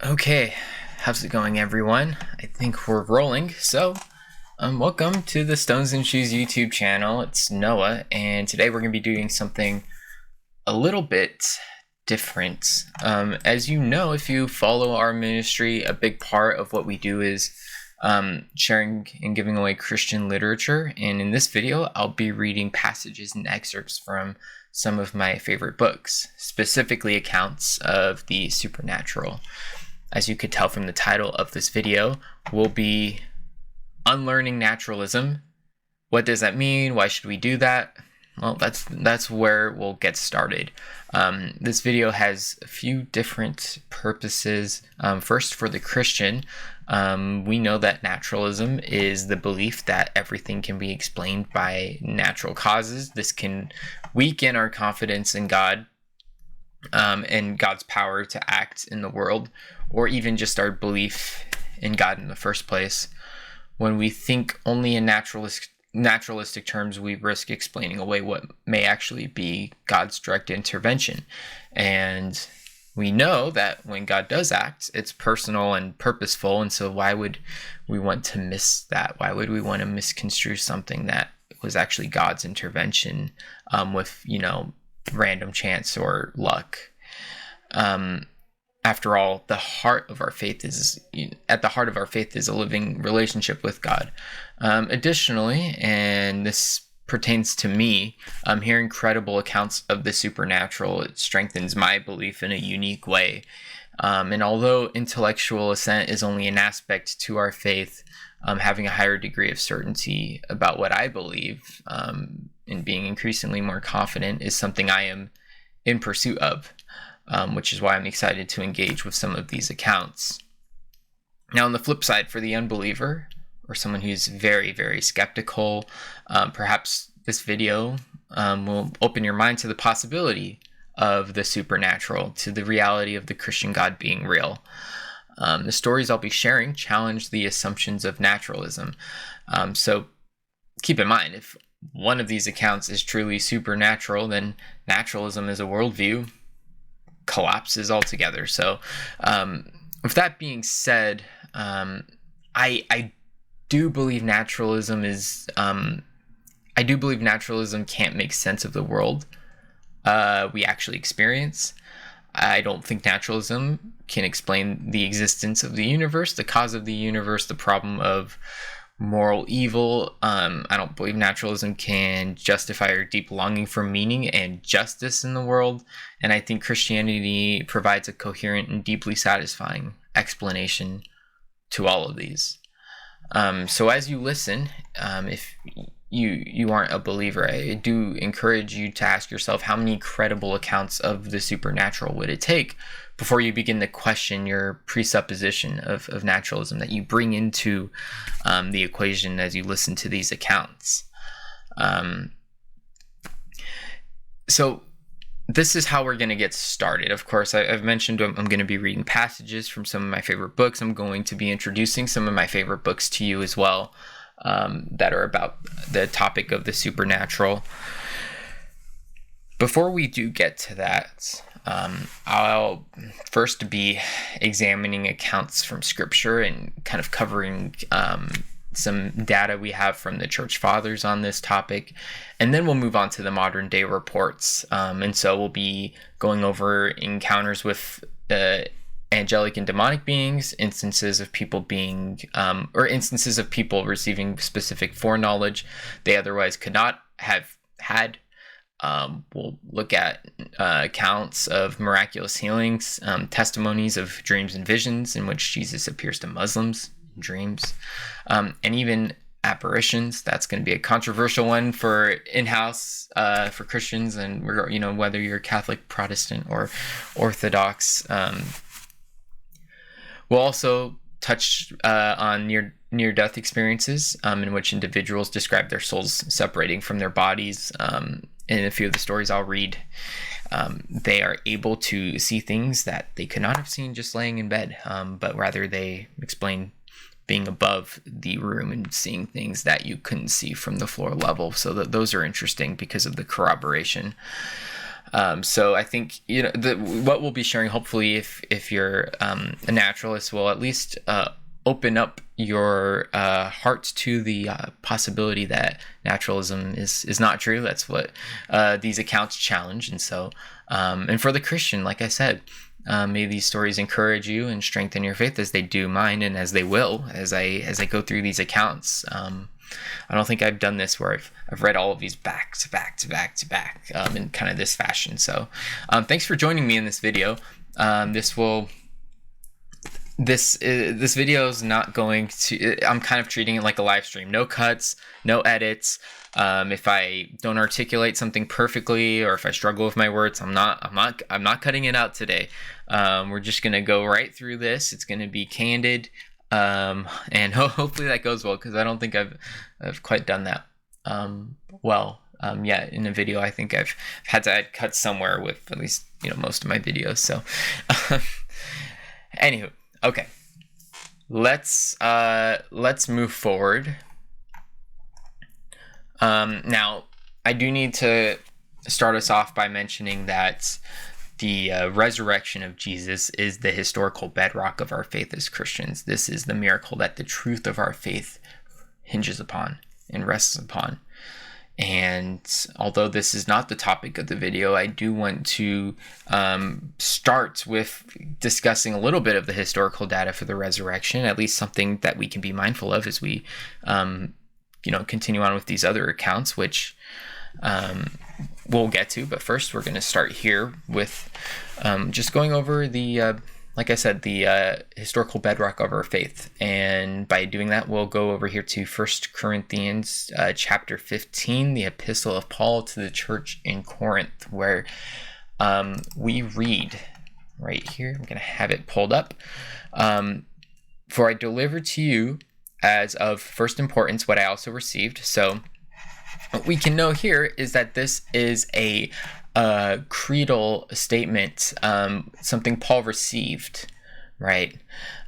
Okay, how's it going, everyone? I think we're rolling. So, welcome to the Stones and Shoes YouTube channel. It's Noah, and today we're going to be doing something a little bit different. As you know, if you follow our ministry, a big part of what we do is sharing and giving away Christian literature. And in this video, I'll be reading passages and excerpts from some of my favorite books, specifically accounts of the supernatural. As you could tell from the title of this video, we'll be unlearning naturalism. What does that mean? Why should we do that? Well, that's where we'll get started. This video has a few different purposes. First, for the Christian, we know that naturalism is the belief that everything can be explained by natural causes. This can weaken our confidence in God and God's power to act in the world, or even just our belief in God in the first place. When we think only in naturalistic terms, we risk explaining away what may actually be God's direct intervention. And we know that when God does act, it's personal and purposeful. And so why would we want to miss that? Why would we want to misconstrue something that was actually God's intervention with, random chance or luck? After all, at the heart of our faith is a living relationship with God. Additionally, and this pertains to me, hearing credible accounts of the supernatural, it strengthens my belief in a unique way. And although intellectual assent is only an aspect to our faith, having a higher degree of certainty about what I believe and being increasingly more confident is something I am in pursuit of. Which is why I'm excited to engage with some of these accounts. Now, on the flip side, for the unbeliever or someone who's very, very skeptical, perhaps this video will open your mind to the possibility of the supernatural, to the reality of the Christian God being real. The stories I'll be sharing challenge the assumptions of naturalism. So keep in mind, if one of these accounts is truly supernatural, then naturalism as a worldview collapses altogether. So with that being said, I do believe naturalism can't make sense of the world we actually experience. I don't think naturalism can explain the existence of the universe, the cause of the universe, the problem of moral evil. I don't believe naturalism can justify our deep longing for meaning and justice in the world. And I think Christianity provides a coherent and deeply satisfying explanation to all of these. So as you listen, if you aren't a believer, I do encourage you to ask yourself, how many credible accounts of the supernatural would it take before you begin to question your presupposition of naturalism that you bring into the equation as you listen to these accounts. So this is how we're going to get started. Of course, I've mentioned I'm going to be reading passages from some of my favorite books. I'm going to be introducing some of my favorite books to you as well, that are about the topic of the supernatural. Before we do get to that, I'll first be examining accounts from Scripture and kind of covering some data we have from the Church Fathers on this topic, and then we'll move on to the modern day reports. And so we'll be going over encounters with angelic and demonic beings, instances of people being, or instances of people receiving specific foreknowledge they otherwise could not have had. We'll look at accounts of miraculous healings, testimonies of dreams and visions in which Jesus appears to Muslims in dreams, and even apparitions. That's going to be a controversial one for in-house for Christians, and whether you're Catholic, Protestant, or Orthodox. We'll also touch on near-death experiences in which individuals describe their souls separating from their bodies. In a few of the stories I'll read, they are able to see things that they could not have seen just laying in bed, but rather they explain being above the room and seeing things that you couldn't see from the floor level. So those are interesting because of the corroboration. So I think what we'll be sharing, hopefully, if you're a naturalist, will at least open up your heart to the possibility that naturalism is not true. That's what these accounts challenge. And so, and for the Christian, like I said, may these stories encourage you and strengthen your faith as they do mine, and as they will as I go through these accounts. I don't think I've done this where I've read all of these back to back in kind of this fashion. So thanks for joining me in this video. This video is not going to, I'm kind of treating it like a live stream. No cuts, no edits. If I don't articulate something perfectly, or if I struggle with my words, I'm not cutting it out today. We're just going to go right through this. It's going to be candid. And hopefully that goes well, because I don't think I've quite done that well yet in a video. I think I've had to add cuts somewhere with at least most of my videos. So anywho, okay, let's move forward. Now I do need to start us off by mentioning that the resurrection of Jesus is the historical bedrock of our faith as Christians. This is the miracle that the truth of our faith hinges upon and rests upon. And although this is not the topic of the video, I do want to start with discussing a little bit of the historical data for the resurrection, at least something that we can be mindful of as we continue on with these other accounts, which we'll get to. But first, we're going to start here with just going over the, like I said, the historical bedrock of our faith. And by doing that, we'll go over here to 1 Corinthians chapter 15, the epistle of Paul to the church in Corinth, where we read right here. I'm going to have it pulled up. For I delivered to you as of first importance what I also received. So what we can know here is that this is a creedal statement, something Paul received, right?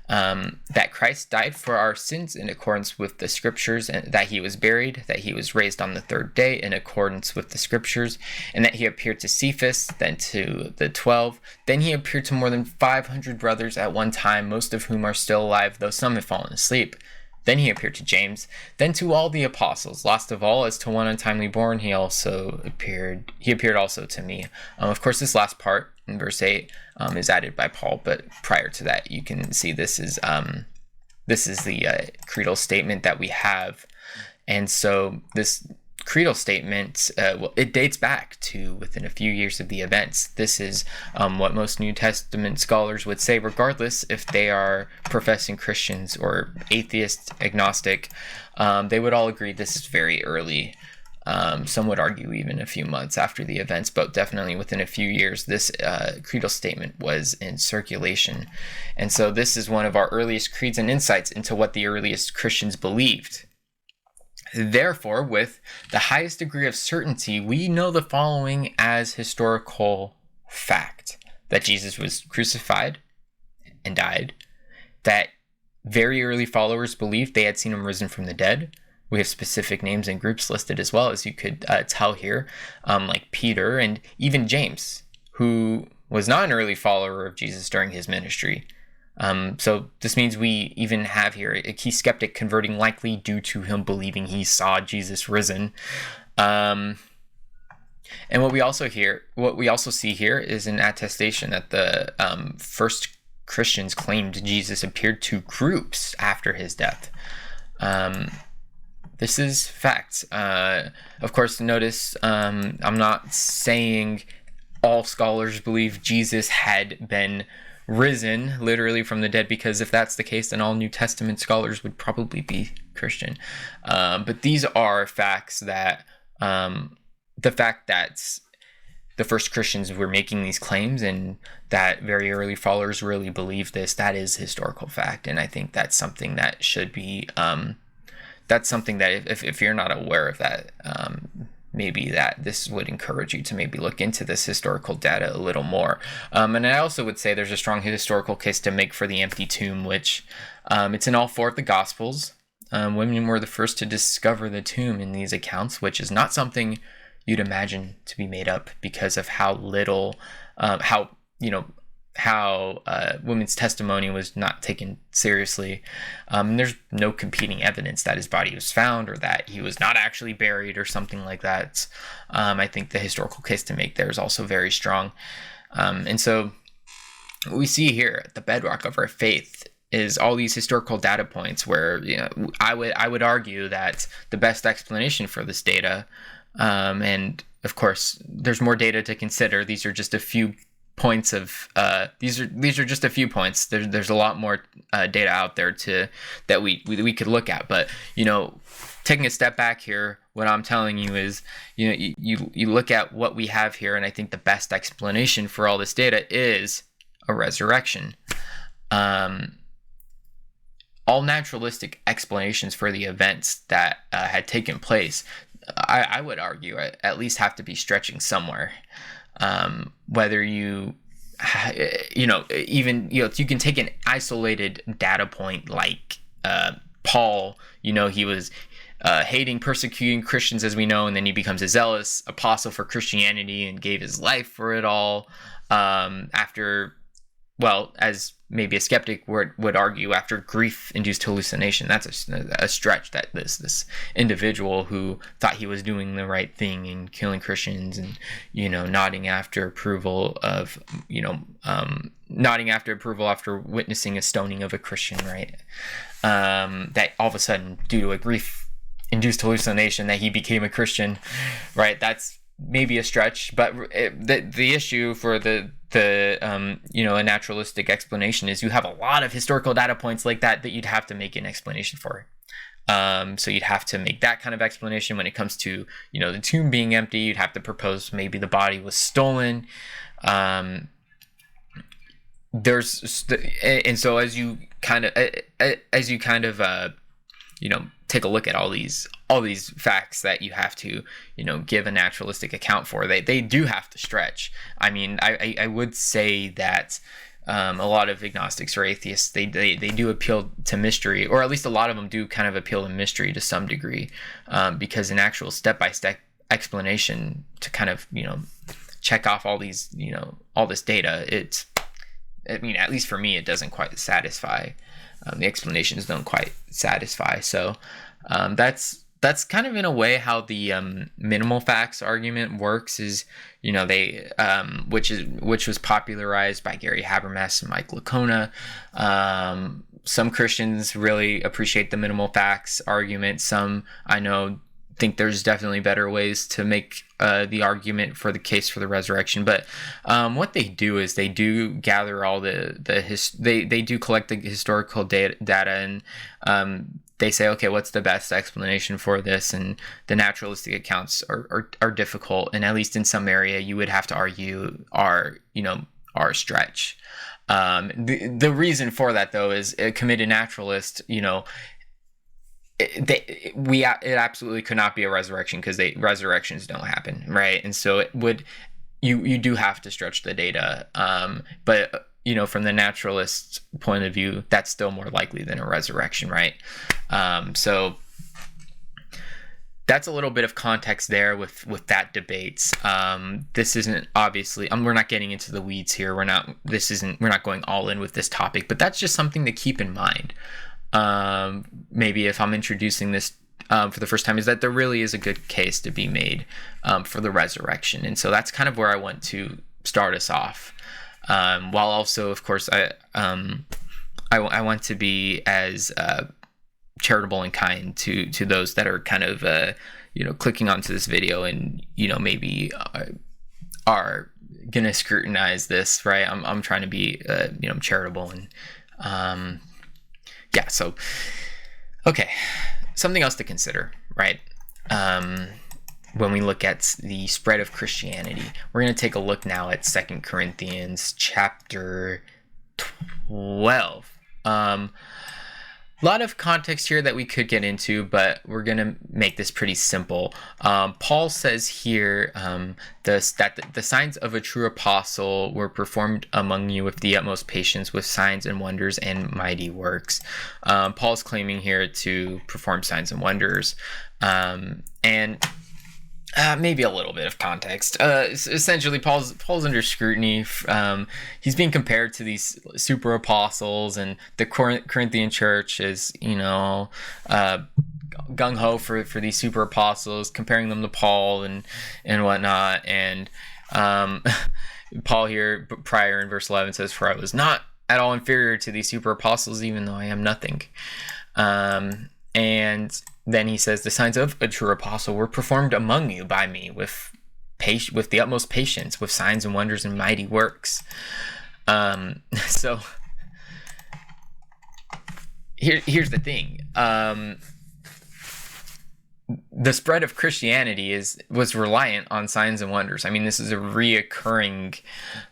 That Christ died for our sins in accordance with the scriptures, and that he was buried, that he was raised on the third day in accordance with the scriptures, and that he appeared to Cephas, then to the 12. Then he appeared to more than 500 brothers at one time, most of whom are still alive, though some have fallen asleep. Then he appeared to James, then to all the apostles. Last of all, as to one untimely born, he appeared also to me. Of course, this last part in verse 8 is added by Paul, but prior to that, you can see this is the creedal statement that we have. And so this creedal statement, it dates back to within a few years of the events. This is what most New Testament scholars would say, regardless if they are professing Christians or atheist, agnostic. They would all agree this is very early. Some would argue even a few months after the events, but definitely within a few years, this creedal statement was in circulation. And so this is one of our earliest creeds and insights into what the earliest Christians believed. Therefore, with the highest degree of certainty, we know the following as historical fact: that Jesus was crucified and died, that very early followers believed they had seen him risen from the dead. We have specific names and groups listed as well, as you could tell here, like Peter and even James, who was not an early follower of Jesus during his ministry. So this means we even have here a key skeptic converting likely due to him believing he saw Jesus risen. And what we also see here is an attestation that the first Christians claimed Jesus appeared to groups after his death. This is fact. Of course, notice I'm not saying all scholars believe Jesus had been risen literally from the dead, because if that's the case, then all New Testament scholars would probably be Christian. But these are facts that the fact that the first Christians were making these claims and that very early followers really believed this, that is historical fact. And I think that's something that should be that's something that if you're not aware of that, maybe that this would encourage you to maybe look into this historical data a little more. And I also would say there's a strong historical case to make for the empty tomb, which it's in all four of the Gospels. Women were the first to discover the tomb in these accounts, which is not something you'd imagine to be made up because of how little, how women's testimony was not taken seriously. And there's no competing evidence that his body was found or that he was not actually buried or something like that. I think the historical case to make there is also very strong. And so what we see here, the bedrock of our faith, is all these historical data points where, I would argue that the best explanation for this data, and of course there's more data to consider. These are just a few points of these are just a few points. There's a lot more data out there that we could look at, but taking a step back here, what I'm telling you is you look at what we have here, and I think the best explanation for all this data is a resurrection. All naturalistic explanations for the events that had taken place, I would argue, at least have to be stretching somewhere. Whether you can take an isolated data point like Paul, he was hating, persecuting Christians, as we know, and then he becomes a zealous apostle for Christianity and gave his life for it all, as maybe a skeptic would argue, after grief-induced hallucination. That's a stretch, that this individual who thought he was doing the right thing in killing Christians and nodding after approval after witnessing a stoning of a Christian, right? That all of a sudden, due to a grief-induced hallucination, that he became a Christian, right? That's maybe a stretch, but the issue for a naturalistic explanation is you have a lot of historical data points like that you'd have to make an explanation for. So you'd have to make that kind of explanation when it comes to the tomb being empty. You'd have to propose maybe the body was stolen. And so as you kind of take a look at all these facts that you have to give a naturalistic account for, they do have to stretch. I mean, I would say that a lot of agnostics or atheists, they do appeal to mystery, or at least a lot of them do kind of appeal to mystery to some degree, because an actual step-by-step explanation to kind of check off all these all this data, at least for me, it doesn't quite satisfy. The explanations don't quite satisfy. So that's kind of in a way how the minimal facts argument works. Is they which was popularized by Gary Habermas and Mike Licona. Some Christians really appreciate the minimal facts argument. Some, I know, think there's definitely better ways to make the argument for the case for the resurrection. But what they do is they do gather all they do collect the historical data, and they say, okay, what's the best explanation for this? And the naturalistic accounts are difficult, and at least in some area you would have to argue are a stretch. The reason for that, though, is a committed naturalist, it absolutely could not be a resurrection, because resurrections don't happen, right? And so you do have to stretch the data, but from the naturalist point of view, that's still more likely than a resurrection, right? So that's a little bit of context there with that debate. This isn't, obviously, we're not getting into the weeds here. We're not going all in with this topic, but that's just something to keep in mind. Maybe if I'm introducing this for the first time, is that there really is a good case to be made for the resurrection. And so that's kind of where I want to start us off. While also, of course, I want to be as charitable and kind to those that are kind of clicking onto this video and maybe are gonna scrutinize this, right? I'm trying to be charitable, and so okay, something else to consider, right? When we look at the spread of Christianity, we're going to take a look now at 2 Corinthians chapter 12. A lot of context here that we could get into, but we're going to make this pretty simple. Paul says here that the signs of a true apostle were performed among you with the utmost patience, with signs and wonders and mighty works. Paul's claiming here to perform signs and wonders. And Maybe a little bit of context. Essentially, Paul's under scrutiny. He's being compared to these super apostles, and the Corinthian church is, gung ho for these super apostles, comparing them to Paul and whatnot. And Paul here prior in verse 11 says, "For I was not at all inferior to these super apostles, even though I am nothing." And then he says, "The signs of a true apostle were performed among you by me with the utmost patience, with signs and wonders and mighty works." So here's the thing. The spread of Christianity was reliant on signs and wonders. I mean, this is a reoccurring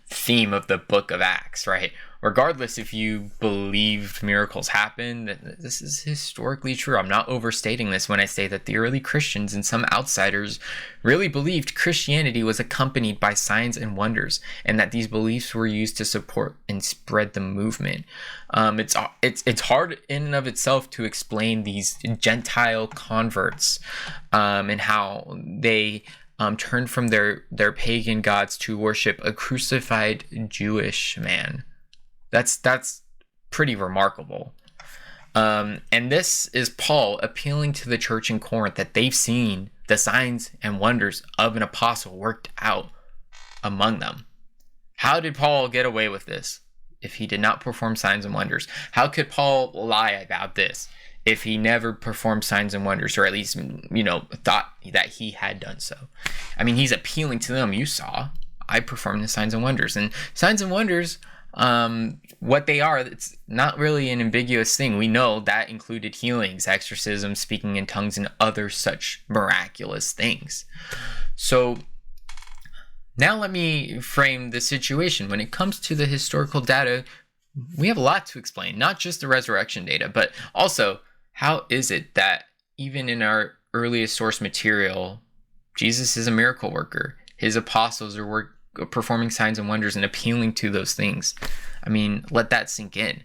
theme of the book of Acts, right? Regardless if you believed miracles happened, this is historically true. I'm not overstating this when I say that the early Christians and some outsiders really believed Christianity was accompanied by signs and wonders, and that these beliefs were used to support and spread the movement. It's hard in and of itself to explain these Gentile converts and how they turned from their pagan gods to worship a crucified Jewish man. That's pretty remarkable. And this is Paul appealing to the church in Corinth that they've seen the signs and wonders of an apostle worked out among them. How did Paul get away with this if he did not perform signs and wonders? How could Paul lie about this if he never performed signs and wonders, or at least, thought that he had done so? I mean, he's appealing to them. You saw, I performed the signs and wonders. And signs and wonders, what they are, it's not really an ambiguous thing. We know that included healings, exorcism, speaking in tongues, and other such miraculous things. So now let me frame the situation. When it comes to the historical data, we have a lot to explain, not just the resurrection data, but also how is it that even in our earliest source material, Jesus is a miracle worker. His apostles are performing signs and wonders and appealing to those things. I mean, let that sink in.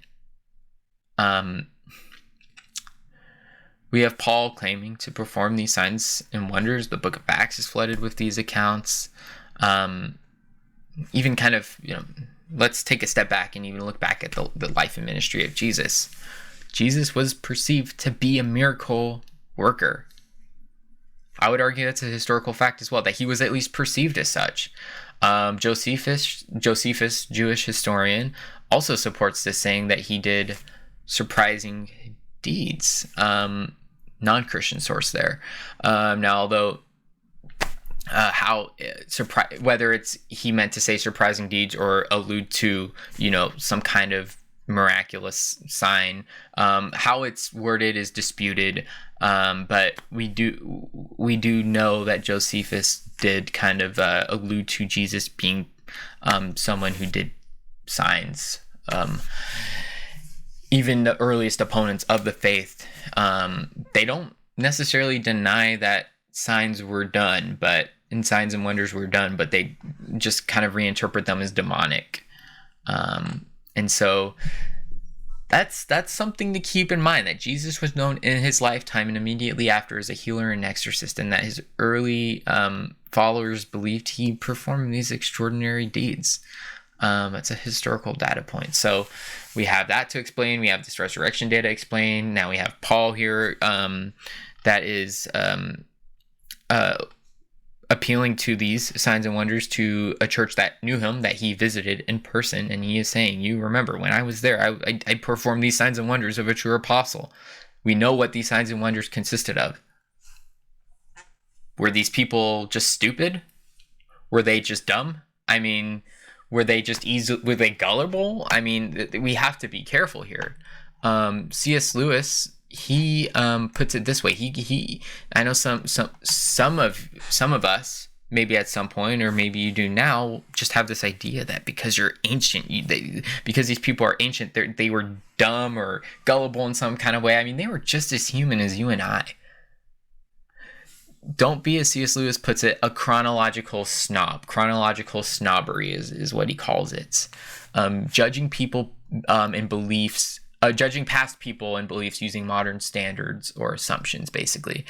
We have Paul claiming to perform these signs and wonders. The book of Acts is flooded with these accounts. Even kind of, let's take a step back and even look back at the life and ministry of Jesus. Jesus was perceived to be a miracle worker. I would argue that's a historical fact as well, that he was at least perceived as such. Josephus, Jewish historian, also supports this, saying that he did surprising deeds. Non-Christian source there. Now, although whether it's he meant to say surprising deeds or allude to some kind of miraculous sign, how it's worded is disputed, but we do know that Josephus did kind of allude to Jesus being someone who did signs. Even the earliest opponents of the faith, they don't necessarily deny that signs were done, and signs and wonders were done, but they just kind of reinterpret them as demonic. And so that's something to keep in mind, that Jesus was known in his lifetime and immediately after as a healer and exorcist, and that his early followers believed he performed these extraordinary deeds. That's a historical data point. So we have that to explain. We have this resurrection data explained. Now we have Paul here that is appealing to these signs and wonders to a church that knew him, that he visited in person, and he is saying, you remember when I was there, I performed these signs and wonders of a true apostle. We know what these signs and wonders consisted of. Were these people just stupid? Were they just dumb? I mean, were they just were they gullible? I mean, we have to be careful here. C.S. Lewis, he puts it this way. He I know some of us, maybe at some point, or maybe you do now, just have this idea that because you're ancient, because these people are ancient, they were dumb or gullible in some kind of way. I mean, they were just as human as you and I. Don't be, as C.S. Lewis puts it, a chronological snob. Chronological snobbery is what he calls it. Judging people and beliefs, judging past people and beliefs using modern standards or assumptions, basically.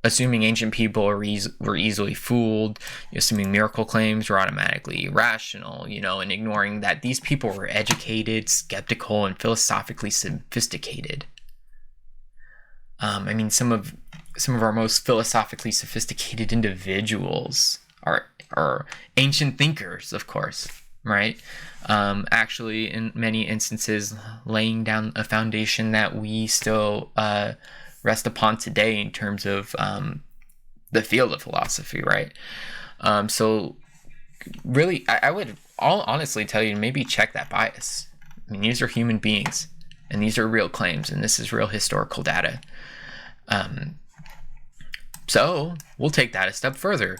assuming ancient people were easily fooled, assuming miracle claims were automatically irrational, and ignoring that these people were educated, skeptical, and philosophically sophisticated. Some of our most philosophically sophisticated individuals are ancient thinkers, of course, right? Actually, in many instances, laying down a foundation that we still rest upon today in terms of the field of philosophy, right? So really, I would honestly tell you to maybe check that bias. These are human beings, and these are real claims, and this is real historical data. So we'll take that a step further.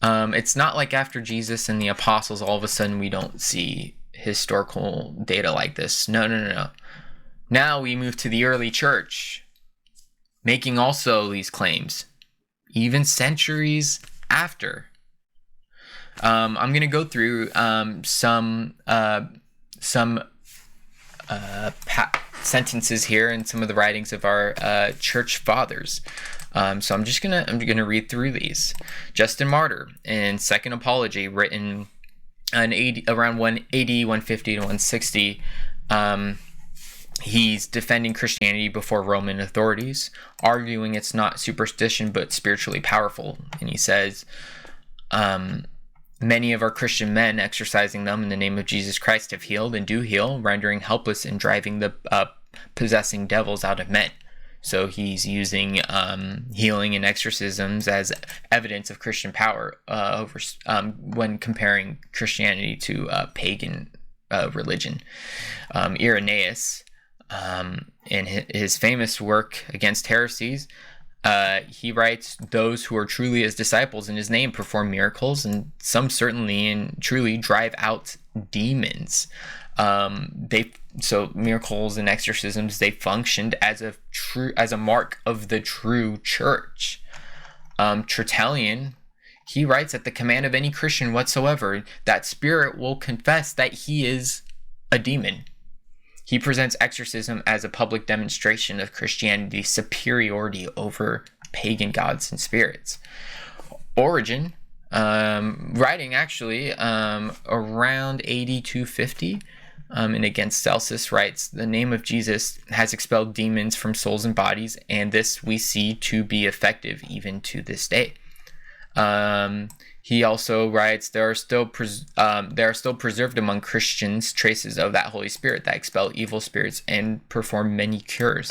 It's not like after Jesus and the apostles, all of a sudden we don't see historical data like this. No. Now we move to the early church, making also these claims, even centuries after. I'm going to go through some sentences here in some of the writings of our church fathers. So I'm gonna read through these. Justin Martyr in Second Apology, written in around 180, 150 to 160. He's defending Christianity before Roman authorities, arguing it's not superstition but spiritually powerful. And he says, many of our Christian men exercising them in the name of Jesus Christ have healed and do heal, rendering helpless and driving the possessing devils out of men. So he's using healing and exorcisms as evidence of Christian power when comparing Christianity to pagan religion. Irenaeus, in his famous work against heresies, he writes, those who are truly his disciples in his name perform miracles, and some certainly and truly drive out demons. So miracles and exorcisms, they functioned as a mark of the true church. Tertullian, he writes, at the command of any Christian whatsoever, that spirit will confess that he is a demon. He presents exorcism as a public demonstration of Christianity's superiority over pagan gods and spirits. Origen, writing actually around 8250, and against Celsus, writes, the name of Jesus has expelled demons from souls and bodies, and this we see to be effective even to this day. He also writes, there are still preserved among Christians traces of that Holy Spirit that expel evil spirits and perform many cures.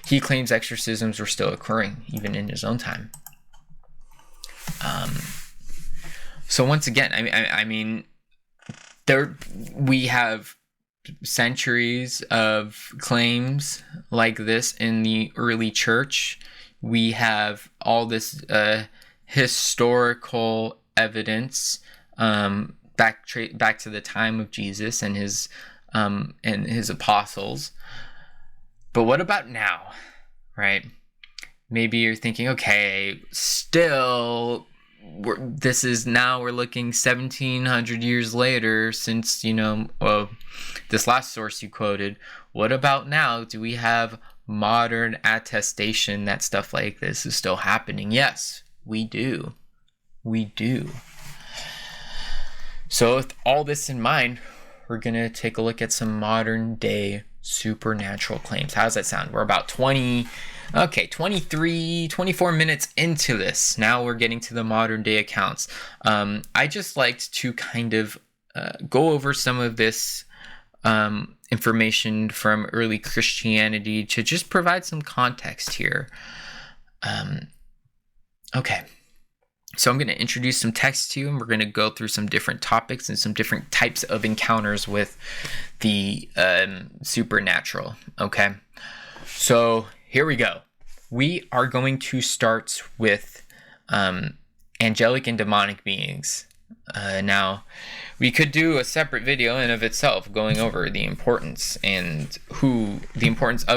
He claims exorcisms were still occurring even in his own time. So once again, there we have centuries of claims like this in the early church. We have all this historical evidence back to the time of Jesus and his apostles. But what about now, right? Maybe you're thinking, okay, still we're looking 1700 years later since this last source you quoted. What about now? Do we have modern attestation that stuff like this is still happening? Yes, we do. So with all this in mind, we're going to take a look at some modern day supernatural claims. How does that sound? We're about 24 minutes into this. Now we're getting to the modern day accounts. I just liked to kind of go over some of this information from early Christianity to just provide some context here. Okay. So I'm going to introduce some text to you, and we're going to go through some different topics and some different types of encounters with the supernatural. Okay. So here we go. We are going to start with angelic and demonic beings. Now, we could do a separate video in of itself going over the importance of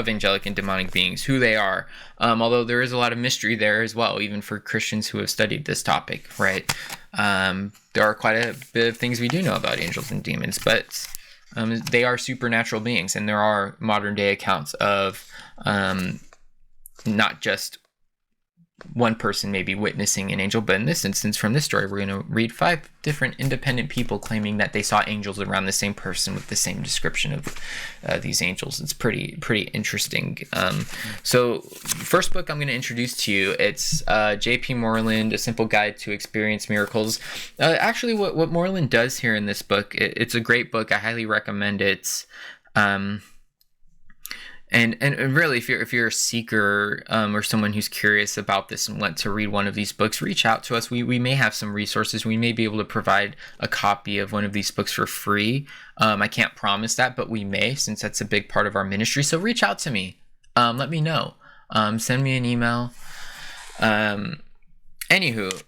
angelic and demonic beings, who they are. Although there is a lot of mystery there as well, even for Christians who have studied this topic, right? There are quite a bit of things we do know about angels and demons, but they are supernatural beings, and there are modern day accounts of not just one person maybe witnessing an angel, but in this instance, from this story, we're going to read 5 different independent people claiming that they saw angels around the same person with the same description of these angels. It's pretty interesting. So first book I'm going to introduce to you, it's J.P. Moreland, A Simple Guide to Experience Miracles. Actually, what Moreland does here in this book, it's a great book. I highly recommend it. And really, if you're a seeker or someone who's curious about this and want to read one of these books, reach out to us. We may have some resources. We may be able to provide a copy of one of these books for free. I can't promise that, but we may, since that's a big part of our ministry. So reach out to me. Let me know. Send me an email. Anywho,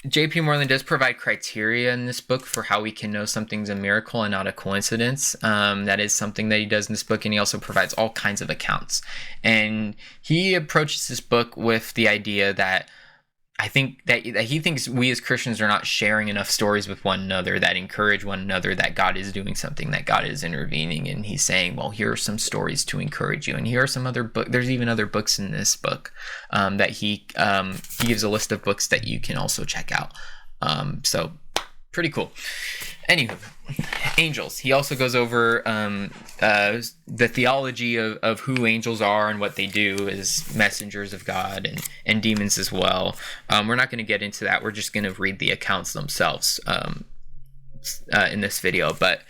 J.P. Moreland does provide criteria in this book for how we can know something's a miracle and not a coincidence. That is something that he does in this book, and he also provides all kinds of accounts. And he approaches this book with the idea that I think that he thinks we as Christians are not sharing enough stories with one another that encourage one another that God is doing something, that God is intervening. And he's saying, well, here are some stories to encourage you. And here are some other books. There's even other books in this book that he gives a list of books that you can also check out. So pretty cool. Anywho, angels. He also goes over the theology of who angels are and what they do as messengers of God, and demons as well. We're not going to get into that. We're just going to read the accounts themselves in this video. But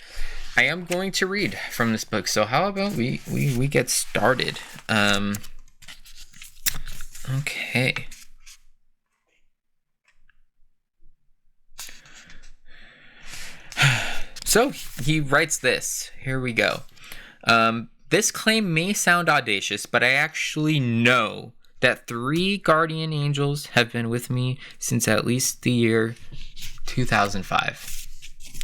I am going to read from this book. So how about we get started? Okay. So he writes this. Here we go. This claim may sound audacious, but I actually know that 3 guardian angels have been with me since at least the year 2005.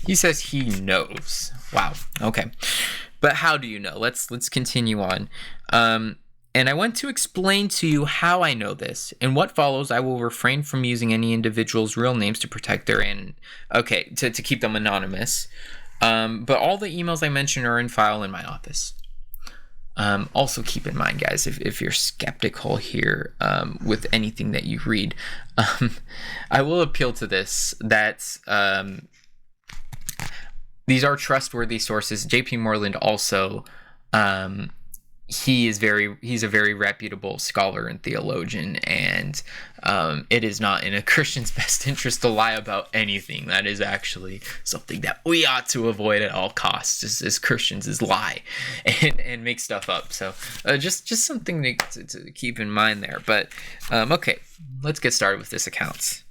He says he knows. Wow. Okay. But how do you know? Let's continue on. And I want to explain to you how I know this. In what follows, I will refrain from using any individual's real names to protect their to keep them anonymous. But all the emails I mentioned are in file in my office. Also keep in mind, guys, if you're skeptical here with anything that you read, I will appeal to this, that these are trustworthy sources. J.P. Moreland also, he's a very reputable scholar and theologian, and it is not in a Christian's best interest to lie about anything. That is actually something that we ought to avoid at all costs as Christians, is lie and make stuff up. So just something to keep in mind there. But okay, let's get started with this account.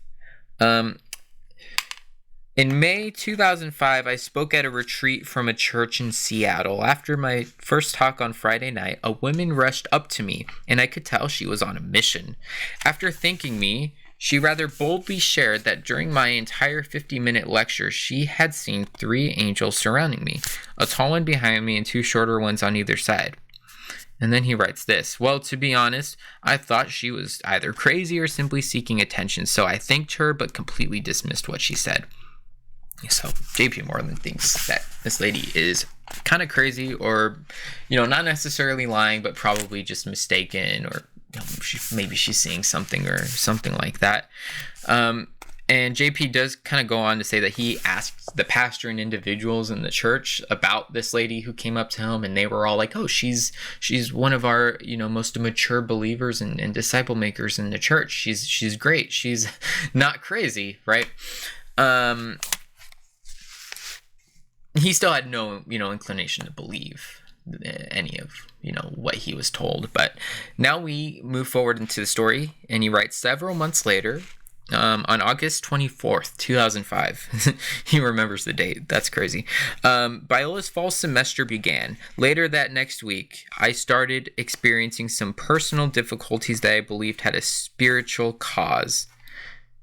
In May 2005, I spoke at a retreat from a church in Seattle. After my first talk on Friday night, a woman rushed up to me, and I could tell she was on a mission. After thanking me, she rather boldly shared that during my entire 50-minute lecture, she had seen 3 angels surrounding me, a tall one behind me and 2 shorter ones on either side. And then he writes this. Well, to be honest, I thought she was either crazy or simply seeking attention, so I thanked her but completely dismissed what she said. So J.P. Moreland thinks that this lady is kind of crazy, or, not necessarily lying, but probably just mistaken, or maybe she's seeing something or something like that. And J.P. does kind of go on to say that he asked the pastor and individuals in the church about this lady who came up to him, and they were all like, oh, she's one of our, most mature believers and disciple makers in the church. She's great. She's not crazy, right? He still had no, inclination to believe any of, what he was told. But now we move forward into the story, and he writes, several months later, on August 24th, 2005. He remembers the date. That's crazy. Biola's fall semester began. Later that next week, I started experiencing some personal difficulties that I believed had a spiritual cause.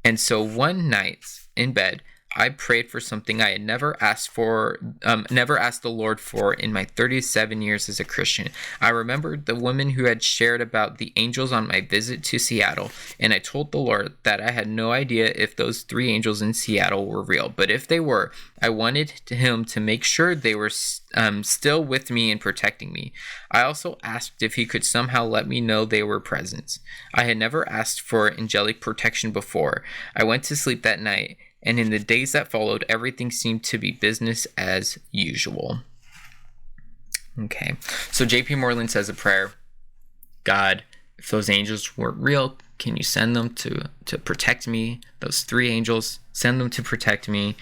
And so one night in bed, I prayed for something I had never asked the Lord for in my 37 years as a Christian. I remembered the woman who had shared about the angels on my visit to Seattle, and I told the Lord that I had no idea if those 3 angels in Seattle were real, but if they were, I wanted him to make sure they were still with me and protecting me. I also asked if he could somehow let me know they were present. I had never asked for angelic protection before. I went to sleep that night, and in the days that followed, everything seemed to be business as usual. Okay, so J.P. Moreland says a prayer. God, if those angels weren't real, can you send them to protect me? Those 3 angels, send them to protect me,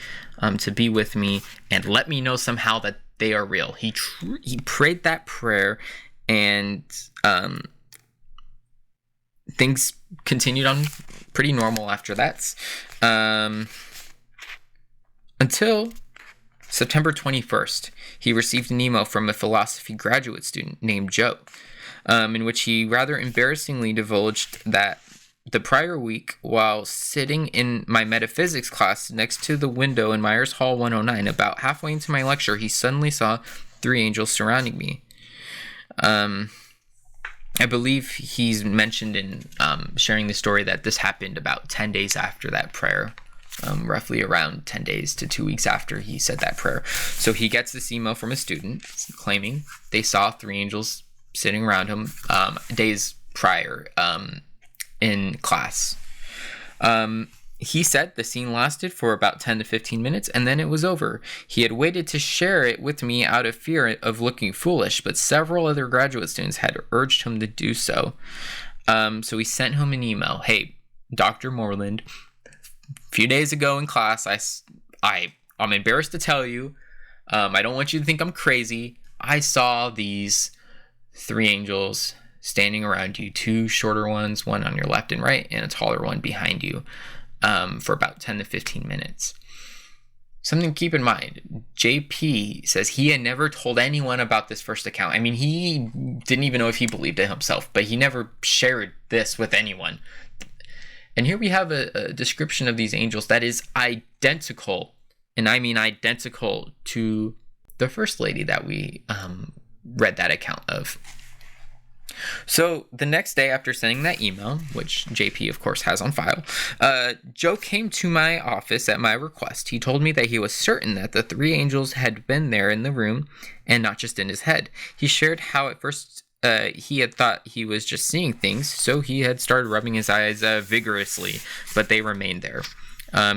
to be with me, and let me know somehow that they are real. He prayed that prayer, and things continued on pretty normal after that. Until September 21st, he received an email from a philosophy graduate student named Joe, in which he rather embarrassingly divulged that the prior week, while sitting in my metaphysics class next to the window in Myers Hall 109, about halfway into my lecture, he suddenly saw 3 angels surrounding me. I believe he's mentioned in sharing the story that this happened about 10 days after that prayer. Roughly around 10 days to 2 weeks after he said that prayer. So he gets this email from a student claiming they saw 3 angels sitting around him days prior in class. He said the scene lasted for about 10 to 15 minutes and then it was over. He had waited to share it with me out of fear of looking foolish, but several other graduate students had urged him to do so. So he sent him an email. Hey, Dr. Moreland, a few days ago in class, I'm embarrassed to tell you, I don't want you to think I'm crazy. I saw these 3 angels standing around you, 2 shorter ones, one on your left and right, and a taller one behind you, for about 10 to 15 minutes. Something to keep in mind, JP says he had never told anyone about this first account. I mean, he didn't even know if he believed it himself, but he never shared this with anyone. And here we have a description of these angels that is identical, and I mean identical, to the first lady that we read that account of. So the next day after sending that email, which JP of course has on file, Joe came to my office at my request. He told me that he was certain that the 3 angels had been there in the room and not just in his head. He shared how at first he had thought he was just seeing things, so he had started rubbing his eyes vigorously, but they remained there.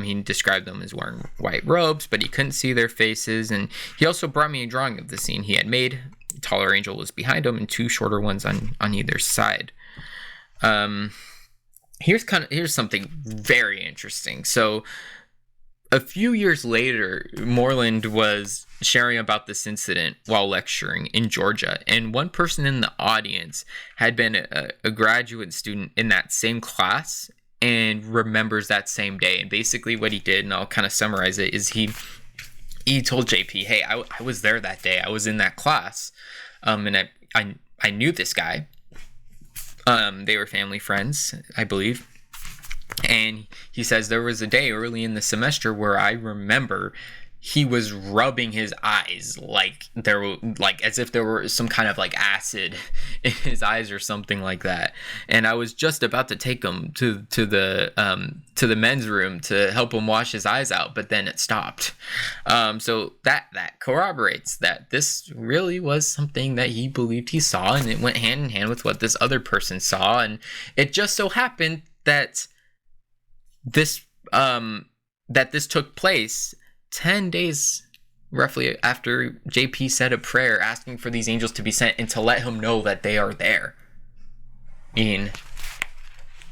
He described them as wearing white robes, but he couldn't see their faces, and he also brought me a drawing of the scene he had made. A taller angel was behind him, and 2 shorter ones on either side. Here's something very interesting. So a few years later, Moreland was sharing about this incident while lecturing in Georgia, and one person in the audience had been a graduate student in that same class and remembers that same day. And basically what he did, and I'll kind of summarize it, is he told JP, hey, I was there that day. I was in that class, and I knew this guy. They were family friends, I believe. And he says there was a day early in the semester where I remember he was rubbing his eyes like as if there were some kind of like acid in his eyes or something like that. And I was just about to take him to the men's room to help him wash his eyes out, but then it stopped. So that corroborates that this really was something that he believed he saw, and it went hand in hand with what this other person saw. And it just so happened that this took place 10 days roughly after JP said a prayer asking for these angels to be sent and to let him know that they are there. I mean,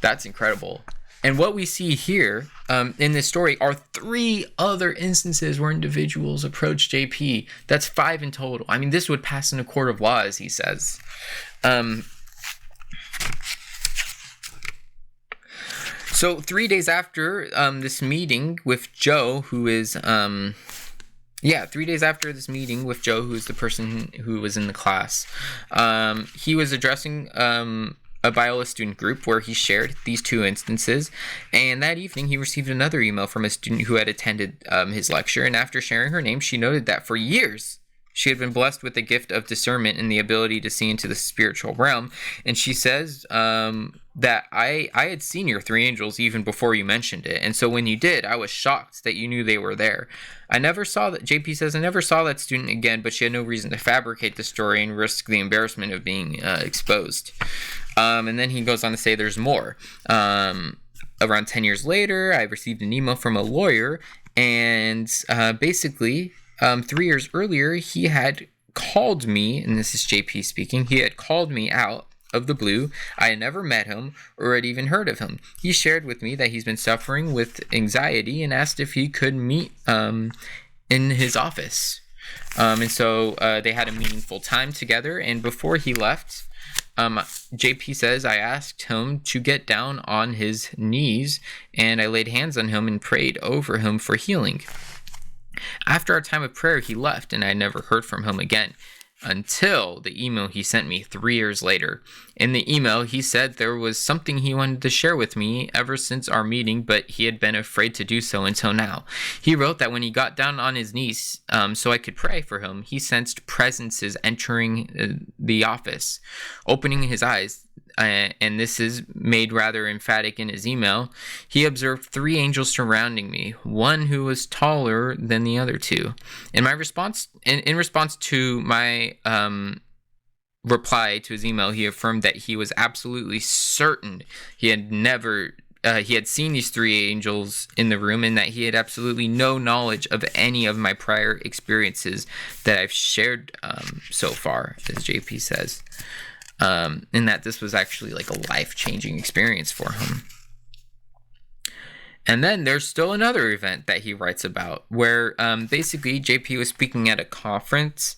that's incredible. And what we see here in this story are 3 other instances where individuals approach JP. That's 5 in total. I mean, this would pass in a court of law, as he says. So 3 days after this meeting with Joe, who is 3 days after this meeting with Joe, who's the person who was in the class, he was addressing a Biola student group where he shared these 2 instances, and that evening he received another email from a student who had attended his lecture, and after sharing her name, she noted that for years she had been blessed with the gift of discernment and the ability to see into the spiritual realm. And she says that I had seen your 3 angels even before you mentioned it. And so when you did, I was shocked that you knew they were there. I never saw that, JP says, I never saw that student again, but she had no reason to fabricate the story and risk the embarrassment of being exposed. And then he goes on to say there's more. Around 10 years later, I received an email from a lawyer, and basically 3 years earlier, he had called me, and this is JP speaking, he had called me out of the blue. I had never met him or had even heard of him. He shared with me that he's been suffering with anxiety and asked if he could meet in his office. And so they had a meaningful time together, and before he left, JP says, I asked him to get down on his knees, and I laid hands on him and prayed over him for healing. After our time of prayer, he left, and I never heard from him again until the email he sent me 3 years later. In the email, he said there was something he wanted to share with me ever since our meeting, but he had been afraid to do so until now. He wrote that when he got down on his knees so I could pray for him, he sensed presences entering the office, opening his eyes. And this is made rather emphatic in his email. He observed 3 angels surrounding me, one who was taller than the other 2. In response to my reply to his email, he affirmed that he was absolutely certain he had seen these 3 angels in the room, and that he had absolutely no knowledge of any of my prior experiences that I've shared so far, as JP says. And that this was actually like a life-changing experience for him. And then there's still another event that he writes about where basically JP was speaking at a conference,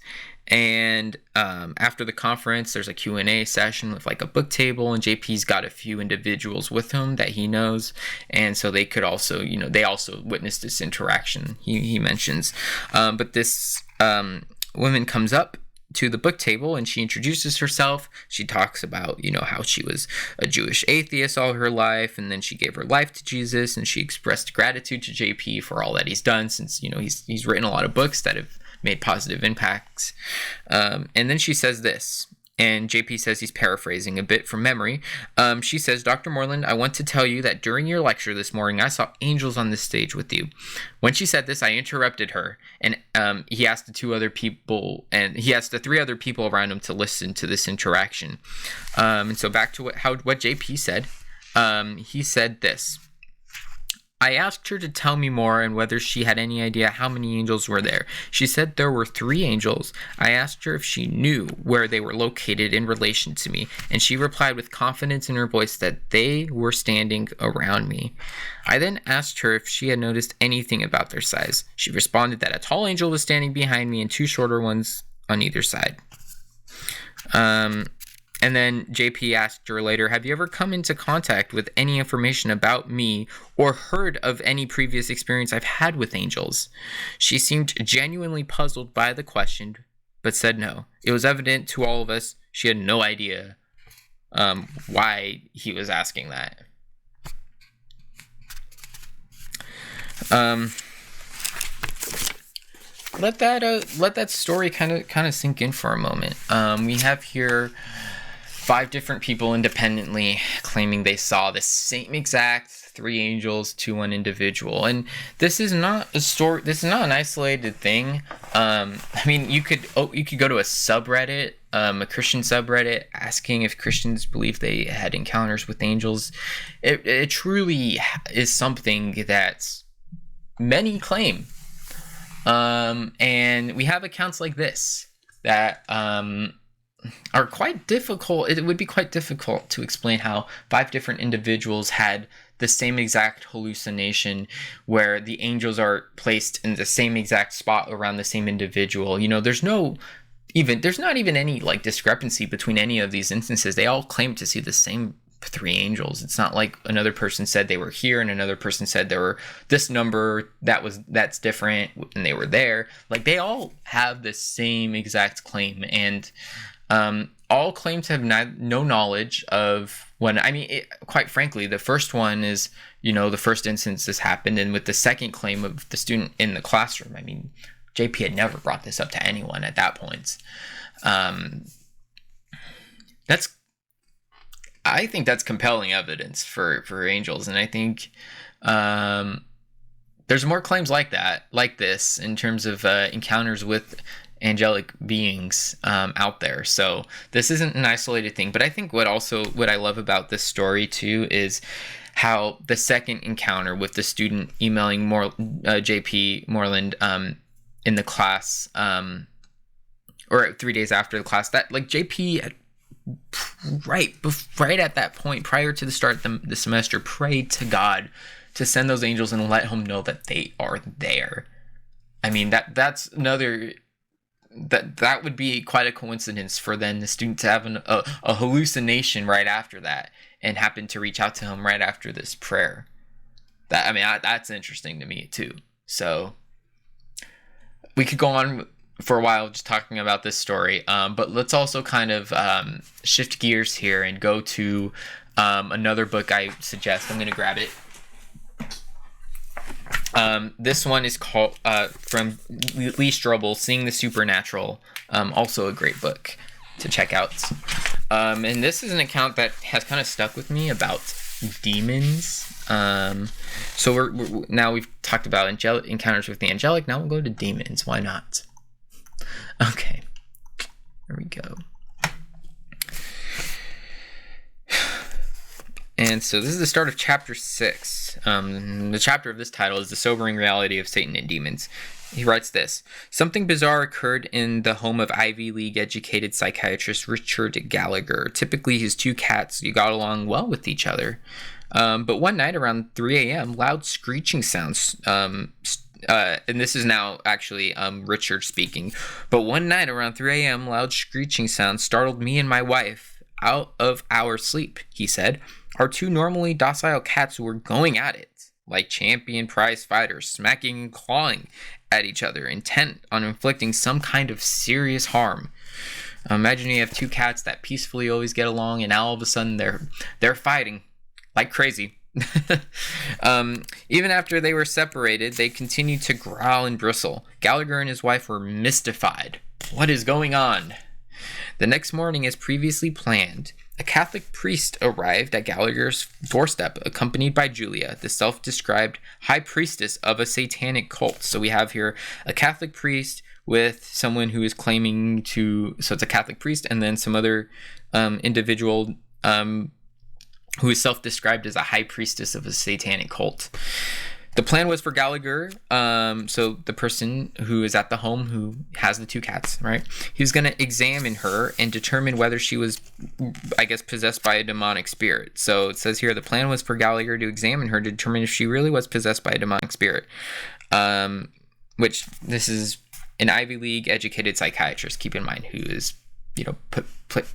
and after the conference there's a Q&A session with like a book table, and JP's got a few individuals with him that he knows, and so they could also, they also witnessed this interaction he mentions. But this woman comes up to the book table, and she introduces herself. She talks about, how she was a Jewish atheist all her life, and then she gave her life to Jesus, and she expressed gratitude to JP for all that he's done, since, he's written a lot of books that have made positive impacts. And then she says this, and JP says he's paraphrasing a bit from memory. She says, Dr. Moreland, I want to tell you that during your lecture this morning, I saw angels on this stage with you. When she said this, I interrupted her, and he asked the 3 other people around him to listen to this interaction. And so back to what JP said. He said this. I asked her to tell me more and whether she had any idea how many angels were there. She said there were 3 angels. I asked her if she knew where they were located in relation to me, and she replied with confidence in her voice that they were standing around me. I then asked her if she had noticed anything about their size. She responded that a tall angel was standing behind me and 2 shorter ones on either side. And then JP asked her later, have you ever come into contact with any information about me or heard of any previous experience I've had with angels? She seemed genuinely puzzled by the question, but said no. It was evident to all of us she had no idea why he was asking that. Let that story kind of sink in for a moment. We have here 5 different people independently claiming they saw the same exact 3 angels to one individual, and this is not a story. This is not an isolated thing. You could go to a subreddit, a Christian subreddit, asking if Christians believe they had encounters with angels. It truly is something that many claim, and we have accounts like this that are quite difficult. It would be quite difficult to explain how 5 different individuals had the same exact hallucination where the angels are placed in the same exact spot around the same individual. There's not even any like discrepancy between any of these instances. They all claim to see the same 3 angels. It's not like another person said they were here and another person said there were this number that's different and they were there. Like, they all have the same exact claim, and all claim to have no knowledge of when. I mean, quite frankly, the first one is, the first instance this happened, and with the second claim of the student in the classroom, I mean, JP had never brought this up to anyone at that point. I think that's compelling evidence for angels, and I think there's more claims like this in terms of encounters with angelic beings out there. So this isn't an isolated thing, but I think what I love about this story too is how the second encounter with the student emailing JP Moreland in the class, or 3 days after the class, that like JP had right at that point, prior to the start of the semester, prayed to God to send those angels and let him know that they are there. I mean, that's another, that would be quite a coincidence for then the student to have a hallucination right after that and happen to reach out to him right after this prayer. That's interesting to me too. So we could go on for a while just talking about this story, but let's also kind of shift gears here and go to another book I suggest. I'm going to grab it. This one is called from Lee Strobel, Seeing the Supernatural. Also a great book to check out. And this is an account that has kind of stuck with me about demons. So now we've talked about encounters with the angelic. Now we'll go to demons. Why not? Okay, there we go. And so this is the start of chapter 6. The chapter of this title is The Sobering Reality of Satan and Demons. He writes this: Something bizarre occurred in the home of Ivy League educated psychiatrist Richard Gallagher. Typically, his two cats got along well with each other. But one night around 3 a.m., loud screeching sounds, and this is now actually Richard speaking, but one night around 3 a.m., loud screeching sounds startled me and my wife out of our sleep, he said. Our two normally docile cats were going at it, like champion prize fighters, smacking and clawing at each other, intent on inflicting some kind of serious harm. Imagine you have two cats that peacefully always get along, and now all of a sudden they're fighting like crazy. Even after they were separated, they continued to growl and bristle. Gallagher and his wife were mystified. What is going on? The next morning, as previously planned, a Catholic priest arrived at Gallagher's doorstep, accompanied by Julia, the self-described high priestess of a satanic cult. So we have here a Catholic priest with someone who is claiming to... So it's a Catholic priest and then some other individual who is self-described as a high priestess of a satanic cult. The plan was for Gallagher, so the person who is at the home who has the two cats, right? He was going to examine her and determine whether she was, I guess, possessed by a demonic spirit. So it says here the plan was for Gallagher to examine her to determine if she really was possessed by a demonic spirit. Which this is an Ivy League educated psychiatrist, keep in mind, who is,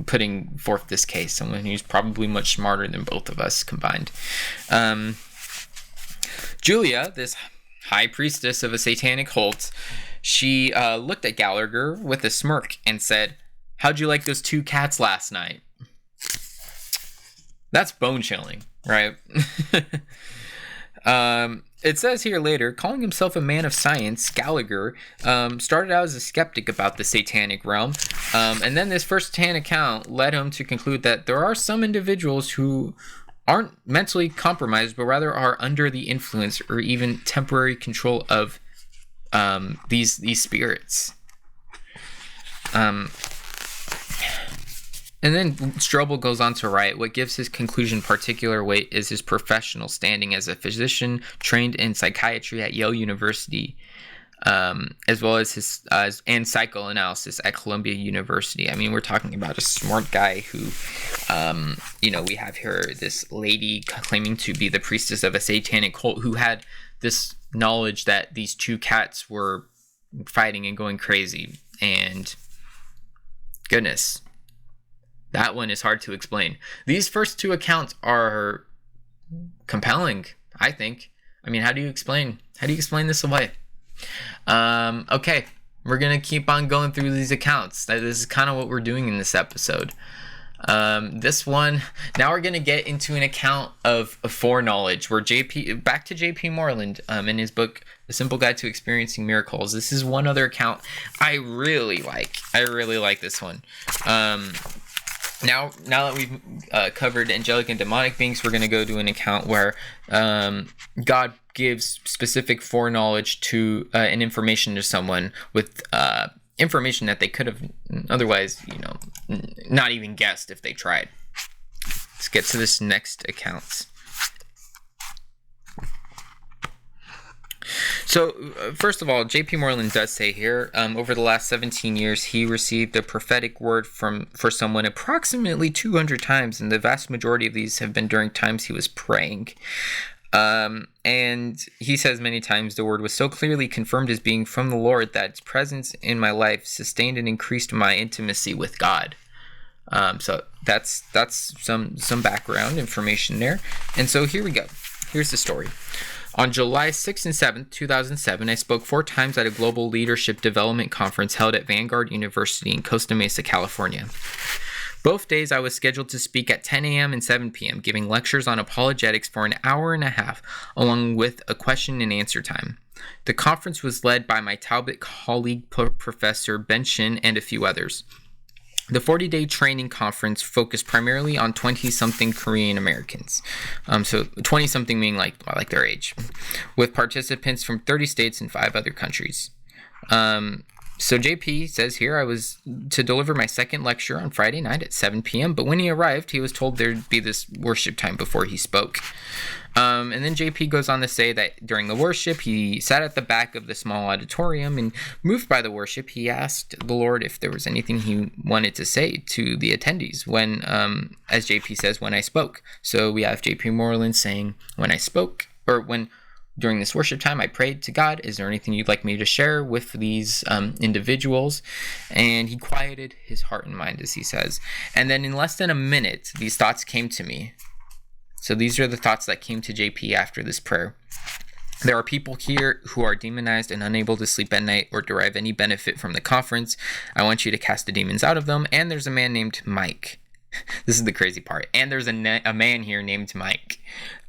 putting forth this case. Someone who's probably much smarter than both of us combined. Julia, this high priestess of a satanic cult, she looked at Gallagher with a smirk and said, "How'd you like those two cats last night?" That's bone-chilling, right? It says here later, calling himself a man of science, Gallagher started out as a skeptic about the satanic realm, and then this first-hand account led him to conclude that there are some individuals who aren't mentally compromised, but rather are under the influence or even temporary control of these spirits. And then Strobel goes on to write, what gives his conclusion particular weight is his professional standing as a physician trained in psychiatry at Yale University, as well as his and psychoanalysis at Columbia University. I mean, we're talking about a smart guy who, we have here this lady claiming to be the priestess of a satanic cult who had this knowledge that these two cats were fighting and going crazy. And goodness, that one is hard to explain. These first two accounts are compelling, I think. I mean, how do you explain this away? Okay, We're going to keep on going through these accounts. This is kind of what we're doing in this episode. This one, now we're going to get into an account of foreknowledge, where back to J.P. Moreland, in his book, The Simple Guide to Experiencing Miracles. This is one other account I really like. I really like this one. Now that we've covered angelic and demonic beings, we're going to go to an account where God gives specific foreknowledge to and information to someone with information that they could have otherwise, not even guessed if they tried. Let's get to this next account. So, first of all, J.P. Moreland does say here, over the last 17 years, he received a prophetic word for someone approximately 200 times, and the vast majority of these have been during times he was praying. And he says many times the word was so clearly confirmed as being from the Lord that its presence in my life sustained and increased my intimacy with God. So that's some background information there. And so here we go. Here's the story. On July 6th and 7th, 2007, I spoke 4 times at a global leadership development conference held at Vanguard University in Costa Mesa, California. Both days I was scheduled to speak at 10 a.m. and 7 p.m., giving lectures on apologetics for an hour and a half, along with a question and answer time. The conference was led by my Talbot colleague, Professor Ben Shin, and a few others. The 40-day training conference focused primarily on 20-something Korean Americans. So 20-something meaning like their age, with participants from 30 states and 5 other countries. So JP says here, I was to deliver my second lecture on Friday night at 7 p.m., but when he arrived, he was told there'd be this worship time before he spoke. And then JP goes on to say that during the worship, he sat at the back of the small auditorium, and moved by the worship, he asked the Lord if there was anything he wanted to say to the attendees when, as JP says, when I spoke. So we have JP Moreland saying, when I spoke, or when during this worship time, I prayed to God, is there anything you'd like me to share with these individuals? And he quieted his heart and mind, as he says. And then in less than a minute, these thoughts came to me. So these are the thoughts that came to JP after this prayer. There are people here who are demonized and unable to sleep at night or derive any benefit from the conference. I want you to cast the demons out of them. And there's a man named Mike. This is the crazy part. And there's a man here named Mike,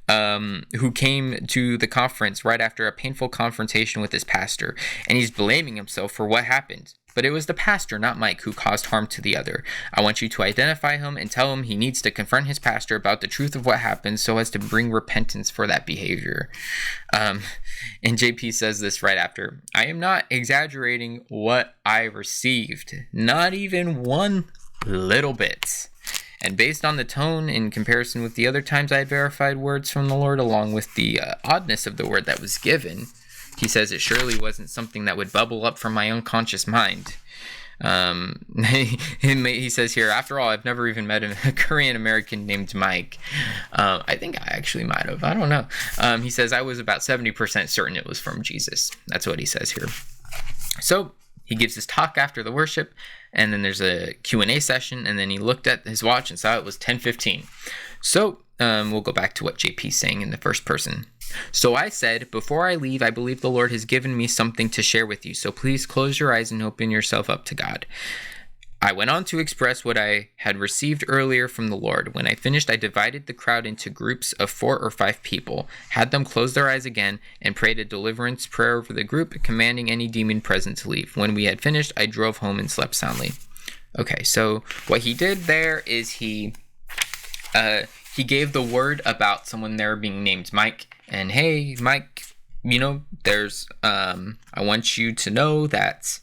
who came to the conference right after a painful confrontation with his pastor, and he's blaming himself for what happened. But it was the pastor, not Mike, who caused harm to the other. I want you to identify him and tell him he needs to confront his pastor about the truth of what happened so as to bring repentance for that behavior. And JP says this right after. I am not exaggerating what I received, not even one little bit. And based on the tone in comparison with the other times I had verified words from the Lord, along with the oddness of the word that was given, he says it surely wasn't something that would bubble up from my unconscious mind. He says here, after all, I've never even met a Korean American named Mike. I think I actually might have. I don't know. He says I was about 70% certain it was from Jesus. That's what he says here. So he gives his talk after the worship, and then there's a Q&A session, and then he looked at his watch and saw it was 10:15. So we'll go back to what JP's saying in the first person. So I said, before I leave, I believe the Lord has given me something to share with you, so please close your eyes and open yourself up to God. I went on to express what I had received earlier from the Lord. When I finished, I divided the crowd into groups of 4 or 5 people, had them close their eyes again, and prayed a deliverance prayer over the group, commanding any demon present to leave. When we had finished, I drove home and slept soundly. Okay, so what he did there is he gave the word about someone there being named Mike. And hey, Mike, there's, I want you to know that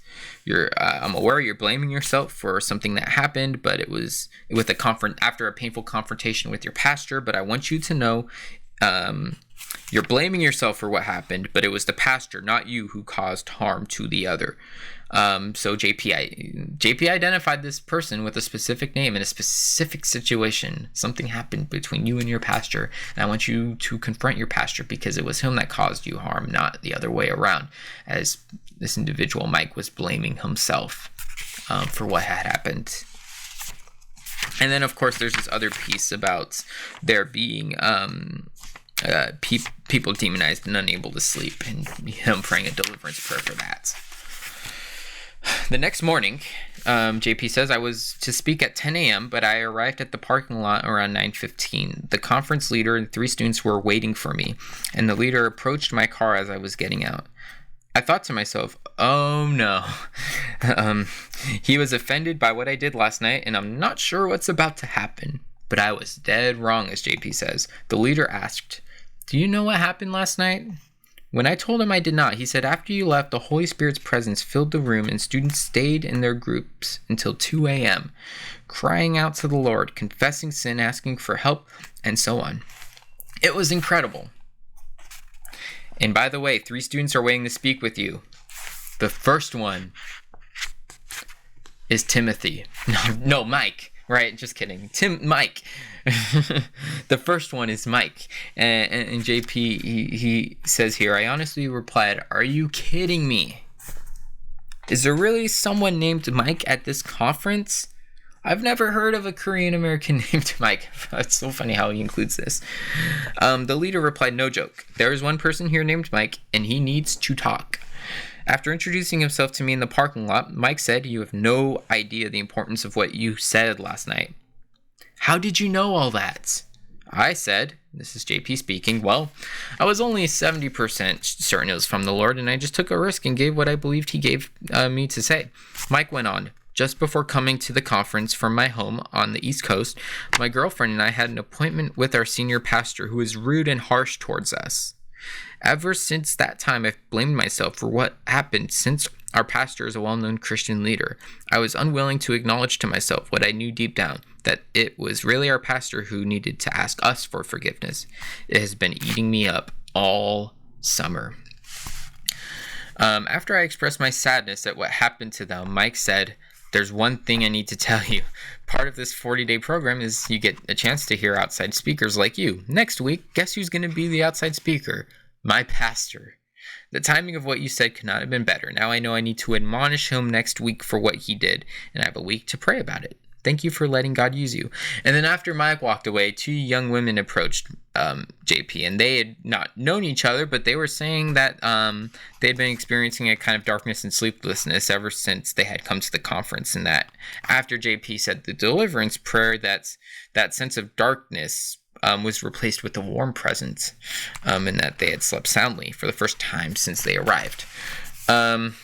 I'm aware you're blaming yourself for something that happened, but it was after a painful confrontation with your pastor. But I want you to know, you're blaming yourself for what happened, but it was the pastor, not you, who caused harm to the other. So JP identified this person with a specific name in a specific situation. Something happened between you and your pastor, and I want you to confront your pastor because it was him that caused you harm, not the other way around, as this individual, Mike, was blaming himself for what had happened. And then, of course, there's this other piece about there being people demonized and unable to sleep, and him praying a deliverance prayer for that. The next morning, JP says, I was to speak at 10 a.m., but I arrived at the parking lot around 9:15. The conference leader and 3 students were waiting for me, and the leader approached my car as I was getting out. I thought to myself, oh no. He was offended by what I did last night, and I'm not sure what's about to happen. But I was dead wrong, as JP says. The leader asked, do you know what happened last night? When I told him I did not, he said, after you left, the Holy Spirit's presence filled the room and students stayed in their groups until 2 a.m., crying out to the Lord, confessing sin, asking for help, and so on. It was incredible. And by the way, 3 students are waiting to speak with you. The first one is Timothy. No, Mike. Right? Just kidding. Mike. The first one is Mike. And JP, he says here, I honestly replied, are you kidding me? Is there really someone named Mike at this conference? I've never heard of a Korean American named Mike. It's so funny how he includes this. The leader replied, no joke. There is one person here named Mike, and he needs to talk. After introducing himself to me in the parking lot, Mike said, you have no idea the importance of what you said last night. How did you know all that? I said, this is JP speaking, well, I was only 70% certain it was from the Lord, and I just took a risk and gave what I believed he gave me to say. Mike went on, just before coming to the conference from my home on the East Coast, my girlfriend and I had an appointment with our senior pastor who was rude and harsh towards us. Ever since that time, I've blamed myself for what happened since our pastor is a well-known Christian leader. I was unwilling to acknowledge to myself what I knew deep down, that it was really our pastor who needed to ask us for forgiveness. It has been eating me up all summer. After I expressed my sadness at what happened to them, Mike said, there's one thing I need to tell you. Part of this 40-day program is you get a chance to hear outside speakers like you. Next week, guess who's going to be the outside speaker? My pastor. The timing of what you said could not have been better. Now I know I need to admonish him next week for what he did, and I have a week to pray about it. Thank you for letting God use you. And then after Mike walked away, 2 young women approached JP, and they had not known each other, but they were saying that they had been experiencing a kind of darkness and sleeplessness ever since they had come to the conference, and that after JP said the deliverance prayer, that sense of darkness was replaced with a warm presence, and that they had slept soundly for the first time since they arrived. Man.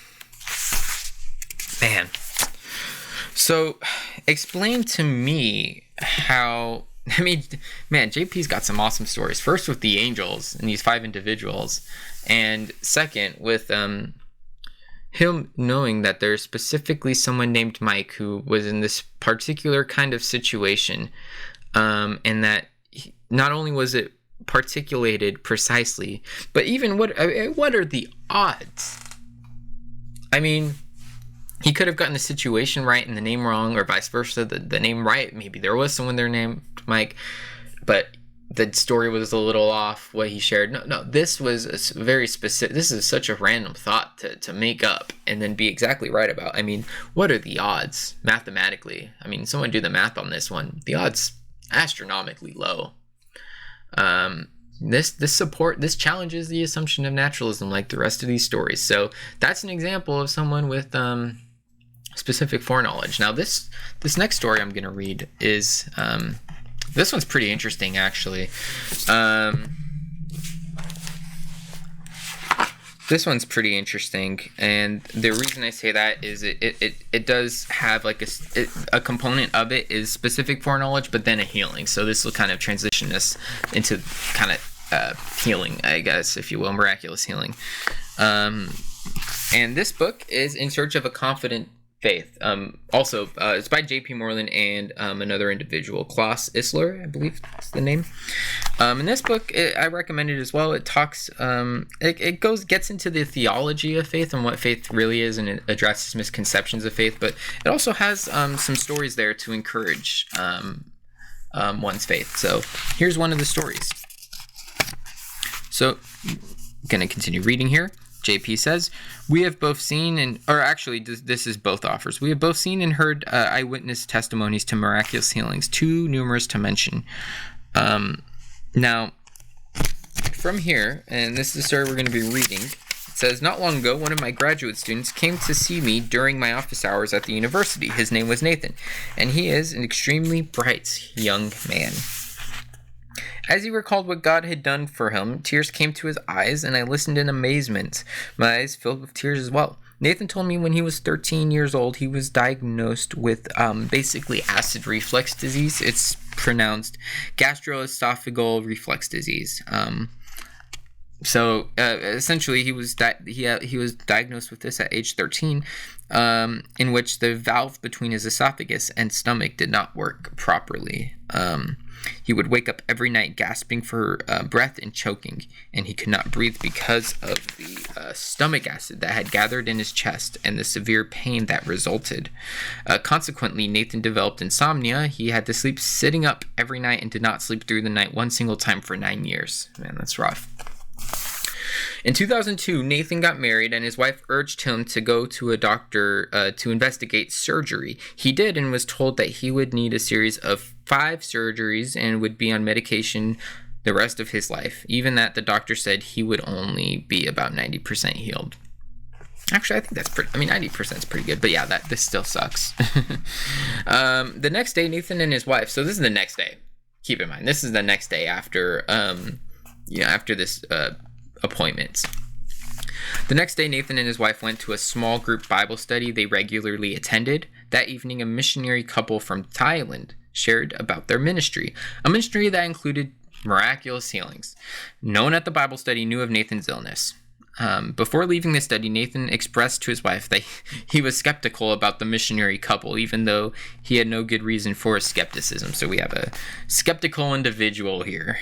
So, explain to me how, JP's got some awesome stories. First with the angels and these 5 individuals, and second with him knowing that there's specifically someone named Mike who was in this particular kind of situation, and that not only was it particulated precisely, but even what are the odds? I mean, he could have gotten the situation right and the name wrong, or vice versa, the name right. Maybe there was someone there named Mike, but the story was a little off what he shared. No, this was a very specific. This is such a random thought to make up and then be exactly right about. I mean, what are the odds mathematically? I mean, someone do the math on this one. The odds astronomically low. This challenges the assumption of naturalism, like the rest of these stories. So that's an example of someone with specific foreknowledge. Now this next story I'm going to read is this one's pretty interesting, actually. This one's pretty interesting, and the reason I say that is it does have like a component of it is specific foreknowledge, but then a healing. So this will kind of transition us into kind of healing, I guess, if you will, miraculous healing. And this book is In Search of a Confident Faith. Also, it's by J.P. Moreland and another individual, Klaus Isler, I believe that's the name. In this book, I recommend it as well. It talks, it gets into the theology of faith and what faith really is, and it addresses misconceptions of faith. But it also has some stories there to encourage one's faith. So here's one of the stories. So I'm going to continue reading here. JP says, we have both seen this is both offers. We have both seen and heard eyewitness testimonies to miraculous healings, too numerous to mention. Now, from here, and this is the story we're going to be reading, It says, not long ago, one of my graduate students came to see me during my office hours at the university. His name was Nathan, and he is an extremely bright young man. As he recalled what God had done for him, tears came to his eyes, and I listened in amazement. My eyes filled with tears as well. Nathan told me when he was 13 years old, he was diagnosed with basically acid reflux disease. It's pronounced gastroesophageal reflux disease. So essentially, he was diagnosed with this at age 13, in which the valve between his esophagus and stomach did not work properly. He would wake up every night gasping for breath and choking, and he could not breathe because of the stomach acid that had gathered in his chest and the severe pain that resulted. Consequently, Nathan developed insomnia. He had to sleep sitting up every night and did not sleep through the night one single time for 9 years. Man, that's rough. In 2002, Nathan got married, and his wife urged him to go to a doctor to investigate surgery. He did, and was told that he would need a series of 5 surgeries and would be on medication the rest of his life. Even that, the doctor said he would only be about 90% healed. Actually, I think that's pretty. 90% is pretty good, but yeah, this still sucks. The next day, Nathan and his wife. So this is the next day. Keep in mind, this is the next day after this appointments. The next day, Nathan and his wife went to a small group Bible study they regularly attended. That evening, a missionary couple from Thailand shared about their ministry, a ministry that included miraculous healings. No one at the Bible study knew of Nathan's illness. Before leaving the study, Nathan expressed to his wife that he was skeptical about the missionary couple, even though he had no good reason for his skepticism. So we have a skeptical individual here.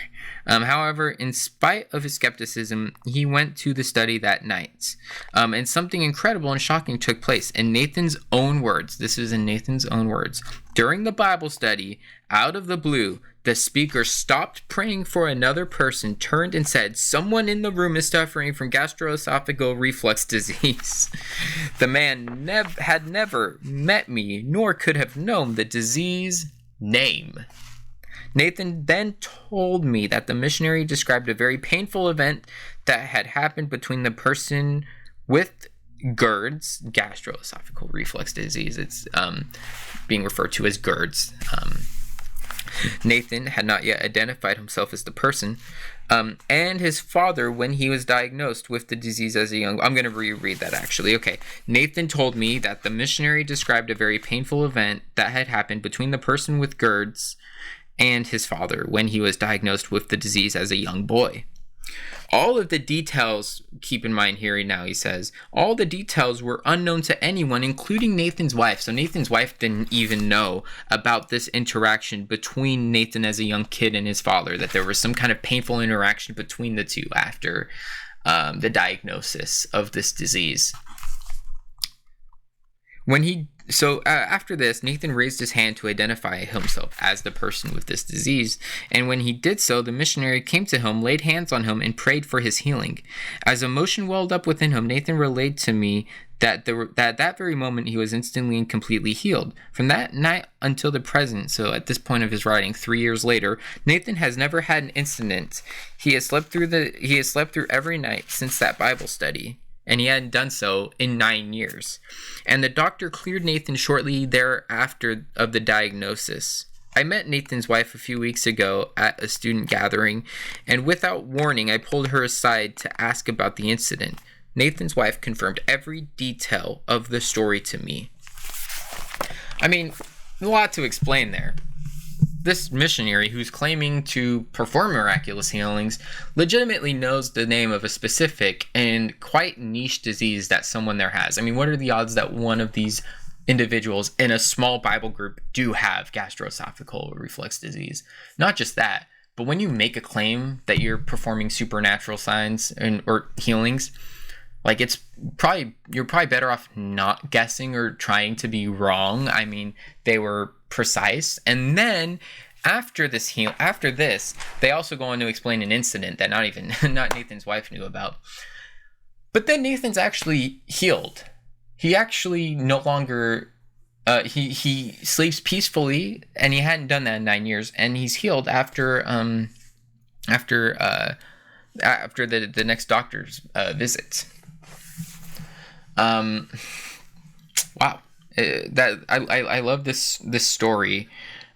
However, in spite of his skepticism, he went to the study that night. And something incredible and shocking took place. In Nathan's own words, this is in Nathan's own words, during the Bible study, out of the blue, the speaker stopped praying for another person, turned and said, "Someone in the room is suffering from gastroesophageal reflux disease." The man had never met me, nor could have known the disease name. Nathan then told me that the missionary described a very painful event that had happened between the person with GERDs, gastroesophageal reflux disease. It's being referred to as GERDs. Nathan had not yet identified himself as the person, and his father when he was diagnosed with the disease as a young... I'm going to reread that actually. Okay. Nathan told me that the missionary described a very painful event that had happened between the person with GERDs and his father when he was diagnosed with the disease as a young boy. All of the details, keep in mind here now, he says, all the details were unknown to anyone, including Nathan's wife. So Nathan's wife didn't even know about this interaction between Nathan as a young kid and his father, that there was some kind of painful interaction between the two after the diagnosis of this disease. After this, Nathan raised his hand to identify himself as the person with this disease, and when he did so, the missionary came to him, laid hands on him, and prayed for his healing. As emotion welled up within him, Nathan relayed to me that at that very moment he was instantly and completely healed. From that night until the present, so at this point of his writing, 3 years later, Nathan has never had an incident. He has slept through every night since that Bible study, and he hadn't done so in 9 years. And the doctor cleared Nathan shortly thereafter of the diagnosis. I met Nathan's wife a few weeks ago at a student gathering, and without warning, I pulled her aside to ask about the incident. Nathan's wife confirmed every detail of the story to me. A lot to explain there. This missionary who's claiming to perform miraculous healings legitimately knows the name of a specific and quite niche disease that someone there has. What are the odds that one of these individuals in a small Bible group do have gastroesophageal reflux disease? Not just that, but when you make a claim that you're performing supernatural signs or healings, you're probably better off not guessing or trying to be wrong. They were precise, and then after this, they also go on to explain an incident that not Nathan's wife knew about. But then Nathan's actually healed. He actually no longer he sleeps peacefully, and he hadn't done that in 9 years, and he's healed after the next doctor's visit. Wow, that I love this story.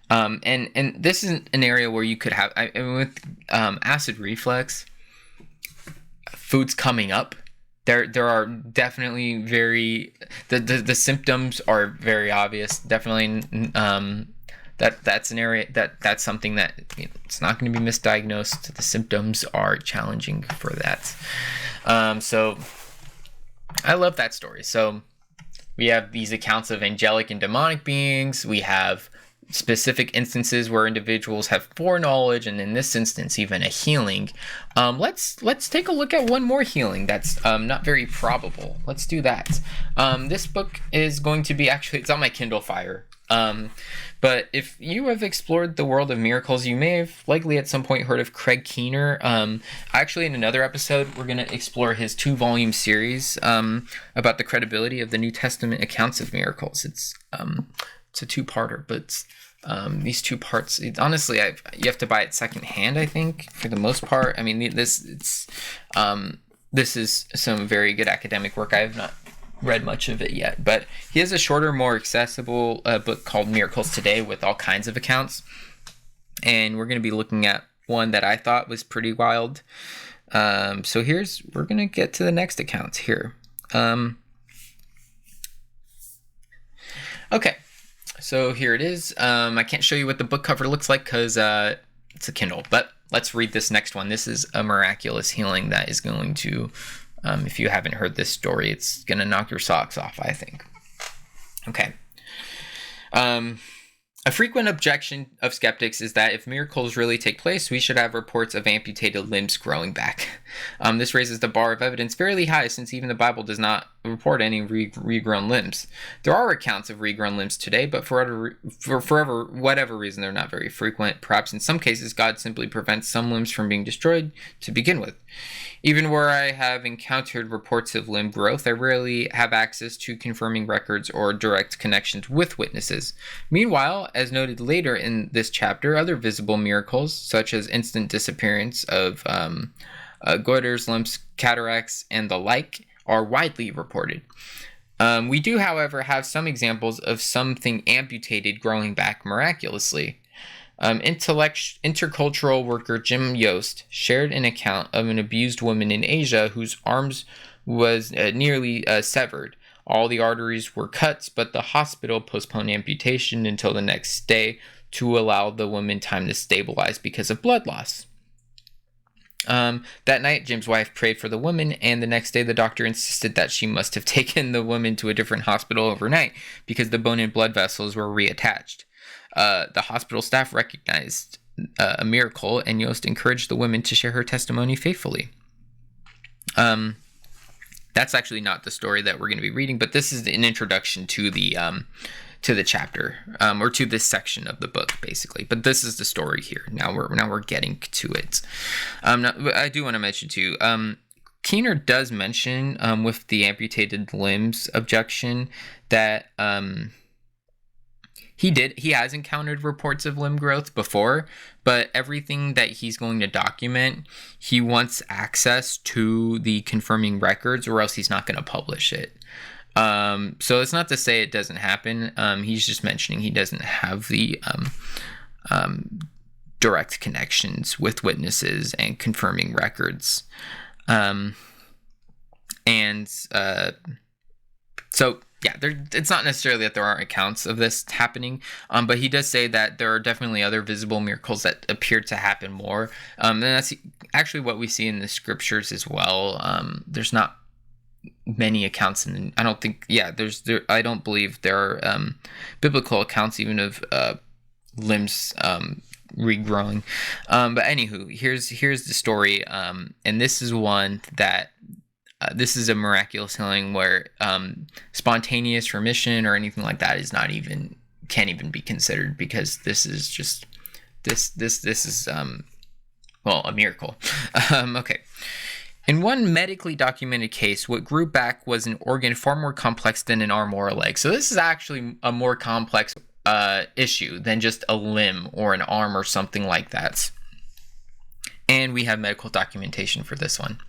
And this is an area where you could have with acid reflux, foods coming up. There are definitely the symptoms are very obvious. Definitely, that's an area that's something that it's not going to be misdiagnosed. The symptoms are challenging for that. So I love that story. So we have these accounts of angelic and demonic beings. We have specific instances where individuals have foreknowledge, and in this instance, even a healing. Let's take a look at one more healing that's not very probable. Let's do that. This book is going to be it's on my Kindle Fire. But if you have explored the world of miracles, you may have likely at some point heard of Craig Keener. Actually, in another episode, we're going to explore his 2-volume series about the credibility of the New Testament accounts of miracles. It's a 2-parter, but these 2 parts, honestly, you have to buy it secondhand, I think, for the most part. I mean, this is some very good academic work. I have not read much of it yet, but he has a shorter, more accessible book called Miracles Today with all kinds of accounts, and we're going to be looking at one that I thought was pretty wild. So we're going to get to the next account here. Okay, so here it is. I can't show you what the book cover looks like because it's a Kindle, but let's read this next one. This is a miraculous healing that is going to, if you haven't heard this story, it's going to knock your socks off, I think. Okay. A frequent objection of skeptics is that if miracles really take place, we should have reports of amputated limbs growing back. This raises the bar of evidence fairly high, since even the Bible does not report any regrown limbs. There are accounts of regrown limbs today, but for whatever reason, they're not very frequent. Perhaps in some cases, God simply prevents some limbs from being destroyed to begin with. Even where I have encountered reports of limb growth, I rarely have access to confirming records or direct connections with witnesses. Meanwhile, as noted later in this chapter, other visible miracles, such as instant disappearance of goiters, lumps, cataracts, and the like, are widely reported. We do, however, have some examples of something amputated growing back miraculously. Intercultural worker Jim Yost shared an account of an abused woman in Asia whose arms was nearly severed. All the arteries were cut, but the hospital postponed amputation until the next day to allow the woman time to stabilize because of blood loss. That night, Jim's wife prayed for the woman, and the next day the doctor insisted that she must have taken the woman to a different hospital overnight because the bone and blood vessels were reattached. The hospital staff recognized a miracle, and Yost encouraged the woman to share her testimony faithfully. That's actually not the story that we're going to be reading, but this is an introduction to the chapter, or to this section of the book, basically. But this is the story here. Now we're getting to it. Now, I do want to mention too. Keener does mention with the amputated limbs objection that he has encountered reports of limb growth before, but everything that he's going to document, he wants access to the confirming records, or else he's not going to publish it. So it's not to say it doesn't happen. He's just mentioning he doesn't have the direct connections with witnesses and confirming records. So yeah, it's not necessarily that there aren't accounts of this happening, but he does say that there are definitely other visible miracles that appear to happen more. And that's actually what we see in the scriptures as well. There's not many accounts, and I don't think, I don't believe there are biblical accounts even of limbs regrowing. But anywho, here's the story, and this is one that this is a miraculous healing where spontaneous remission or anything like that can't even be considered, because this is just this is a miracle. Okay. In one medically documented case, what grew back was an organ far more complex than an arm or a leg. So this is actually a more complex issue than just a limb or an arm or something like that. And we have medical documentation for this one.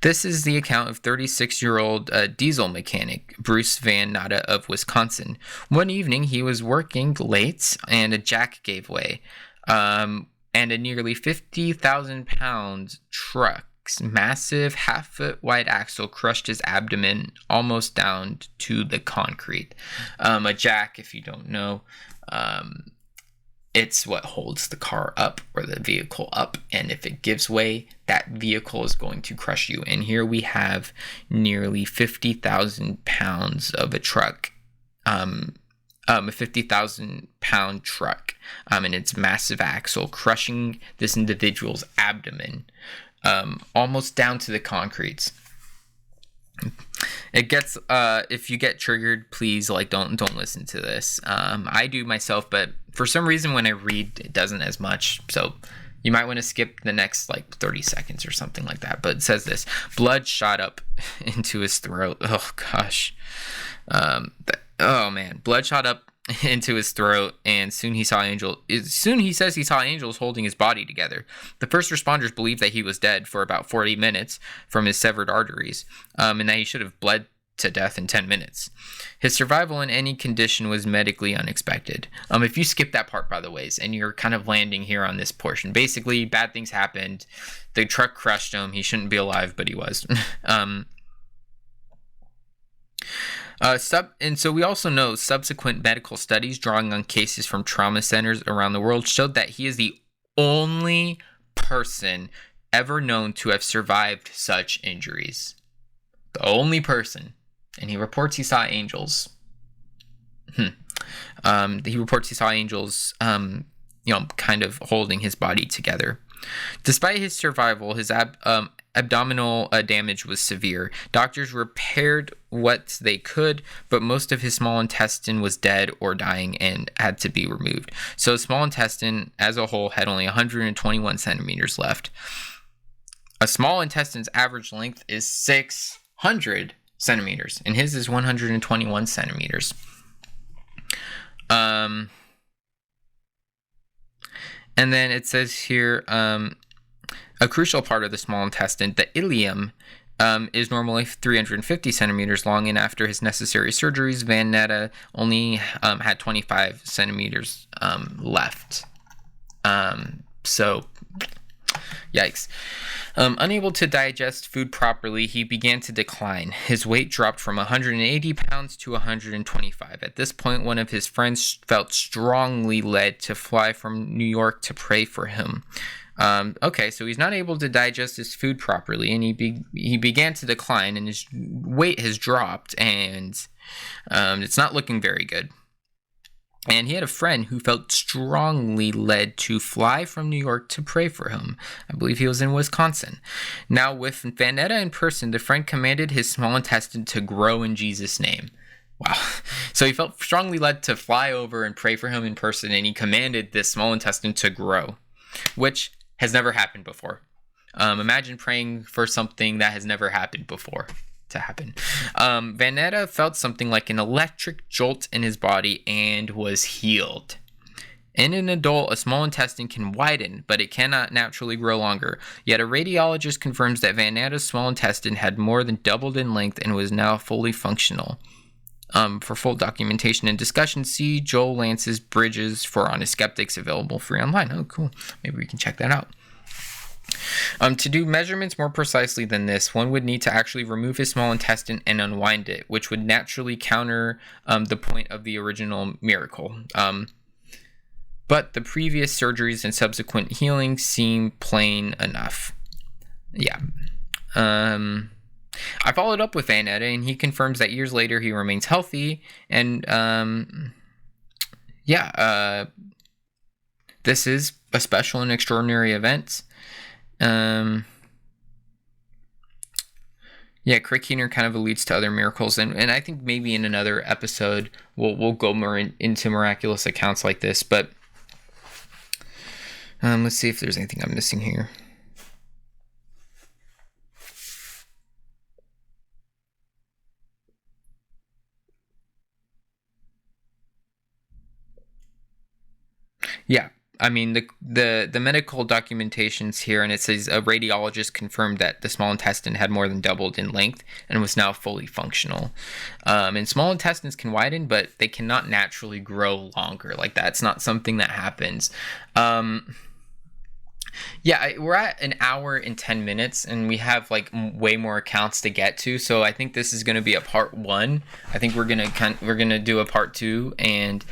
This is the account of 36-year-old diesel mechanic Bruce Van Natta of Wisconsin. One evening, he was working late, and a jack gave way, and a nearly 50,000-pound truck's massive half-foot wide axle crushed his abdomen almost down to the concrete. A jack, if you don't know, it's what holds the car up or the vehicle up, and if it gives way, that vehicle is going to crush you. And here we have nearly 50,000 pounds of a truck, a 50,000-pound truck, and its massive axle crushing this individual's abdomen, almost down to the concrete. It gets if you get triggered, please don't listen to this. I do myself, but for some reason when I read, it doesn't as much. So you might want to skip the next 30 seconds or something like that. But it says this: blood shot up into his throat. Oh gosh. Oh man, blood shot up into his throat, and soon he says he saw angels holding his body together. The first responders believed that he was dead for about 40 minutes from his severed arteries, and that he should have bled to death in 10 minutes. His survival in any condition was medically unexpected. If you skip that part, by the way, and you're kind of landing here on this portion, basically bad things happened. The truck crushed him. He shouldn't be alive, but he was. And so we also know subsequent medical studies drawing on cases from trauma centers around the world showed that he is the only person ever known to have survived such injuries. The only person. And he reports he saw angels. He reports he saw angels, kind of holding his body together. Despite his survival, his abdominal damage was severe. Doctors repaired what they could, but most of his small intestine was dead or dying and had to be removed. So his small intestine as a whole had only 121 centimeters left. A small intestine's average length is 600 centimeters, and his is 121 centimeters. And then it says here, a crucial part of the small intestine, the ileum, is normally 350 centimeters long, and after his necessary surgeries, Van Natta only had 25 centimeters left. So, yikes. Unable to digest food properly, he began to decline. His weight dropped from 180 pounds to 125. At this point, one of his friends felt strongly led to fly from New York to pray for him. Okay, so he's not able to digest his food properly, and he began to decline, and his weight has dropped, and it's not looking very good. And he had a friend who felt strongly led to fly from New York to pray for him. I believe he was in Wisconsin. Now, with Van Natta in person, the friend commanded his small intestine to grow in Jesus' name. Wow. So he felt strongly led to fly over and pray for him in person, and he commanded this small intestine to grow, which has never happened before. Imagine praying for something that has never happened before to happen. Van Natta felt something like an electric jolt in his body and was healed. In an adult, a small intestine can widen, but it cannot naturally grow longer. Yet a radiologist confirms that Van Natta's small intestine had more than doubled in length and was now fully functional. For full documentation and discussion, see Joel Lance's Bridges for Honest Skeptics, available free online. Oh, cool. Maybe we can check that out. To do measurements more precisely than this, one would need to actually remove his small intestine and unwind it, which would naturally counter the point of the original miracle. But the previous surgeries and subsequent healing seem plain enough. Yeah. I followed up with Van Natta, and he confirms that years later he remains healthy, and this is a special and extraordinary event. Crick Keener kind of alludes to other miracles, and I think maybe in another episode we'll go more into miraculous accounts like this, but let's see if there's anything I'm missing here. Yeah, I mean, the medical documentation's here, and it says a radiologist confirmed that the small intestine had more than doubled in length and was now fully functional. And small intestines can widen, but they cannot naturally grow longer. Like, that's not something that happens. Yeah, we're at an hour and 10 minutes, and we have like way more accounts to get to. So I think this is going to be a part 1. I think we're gonna do a part 2, and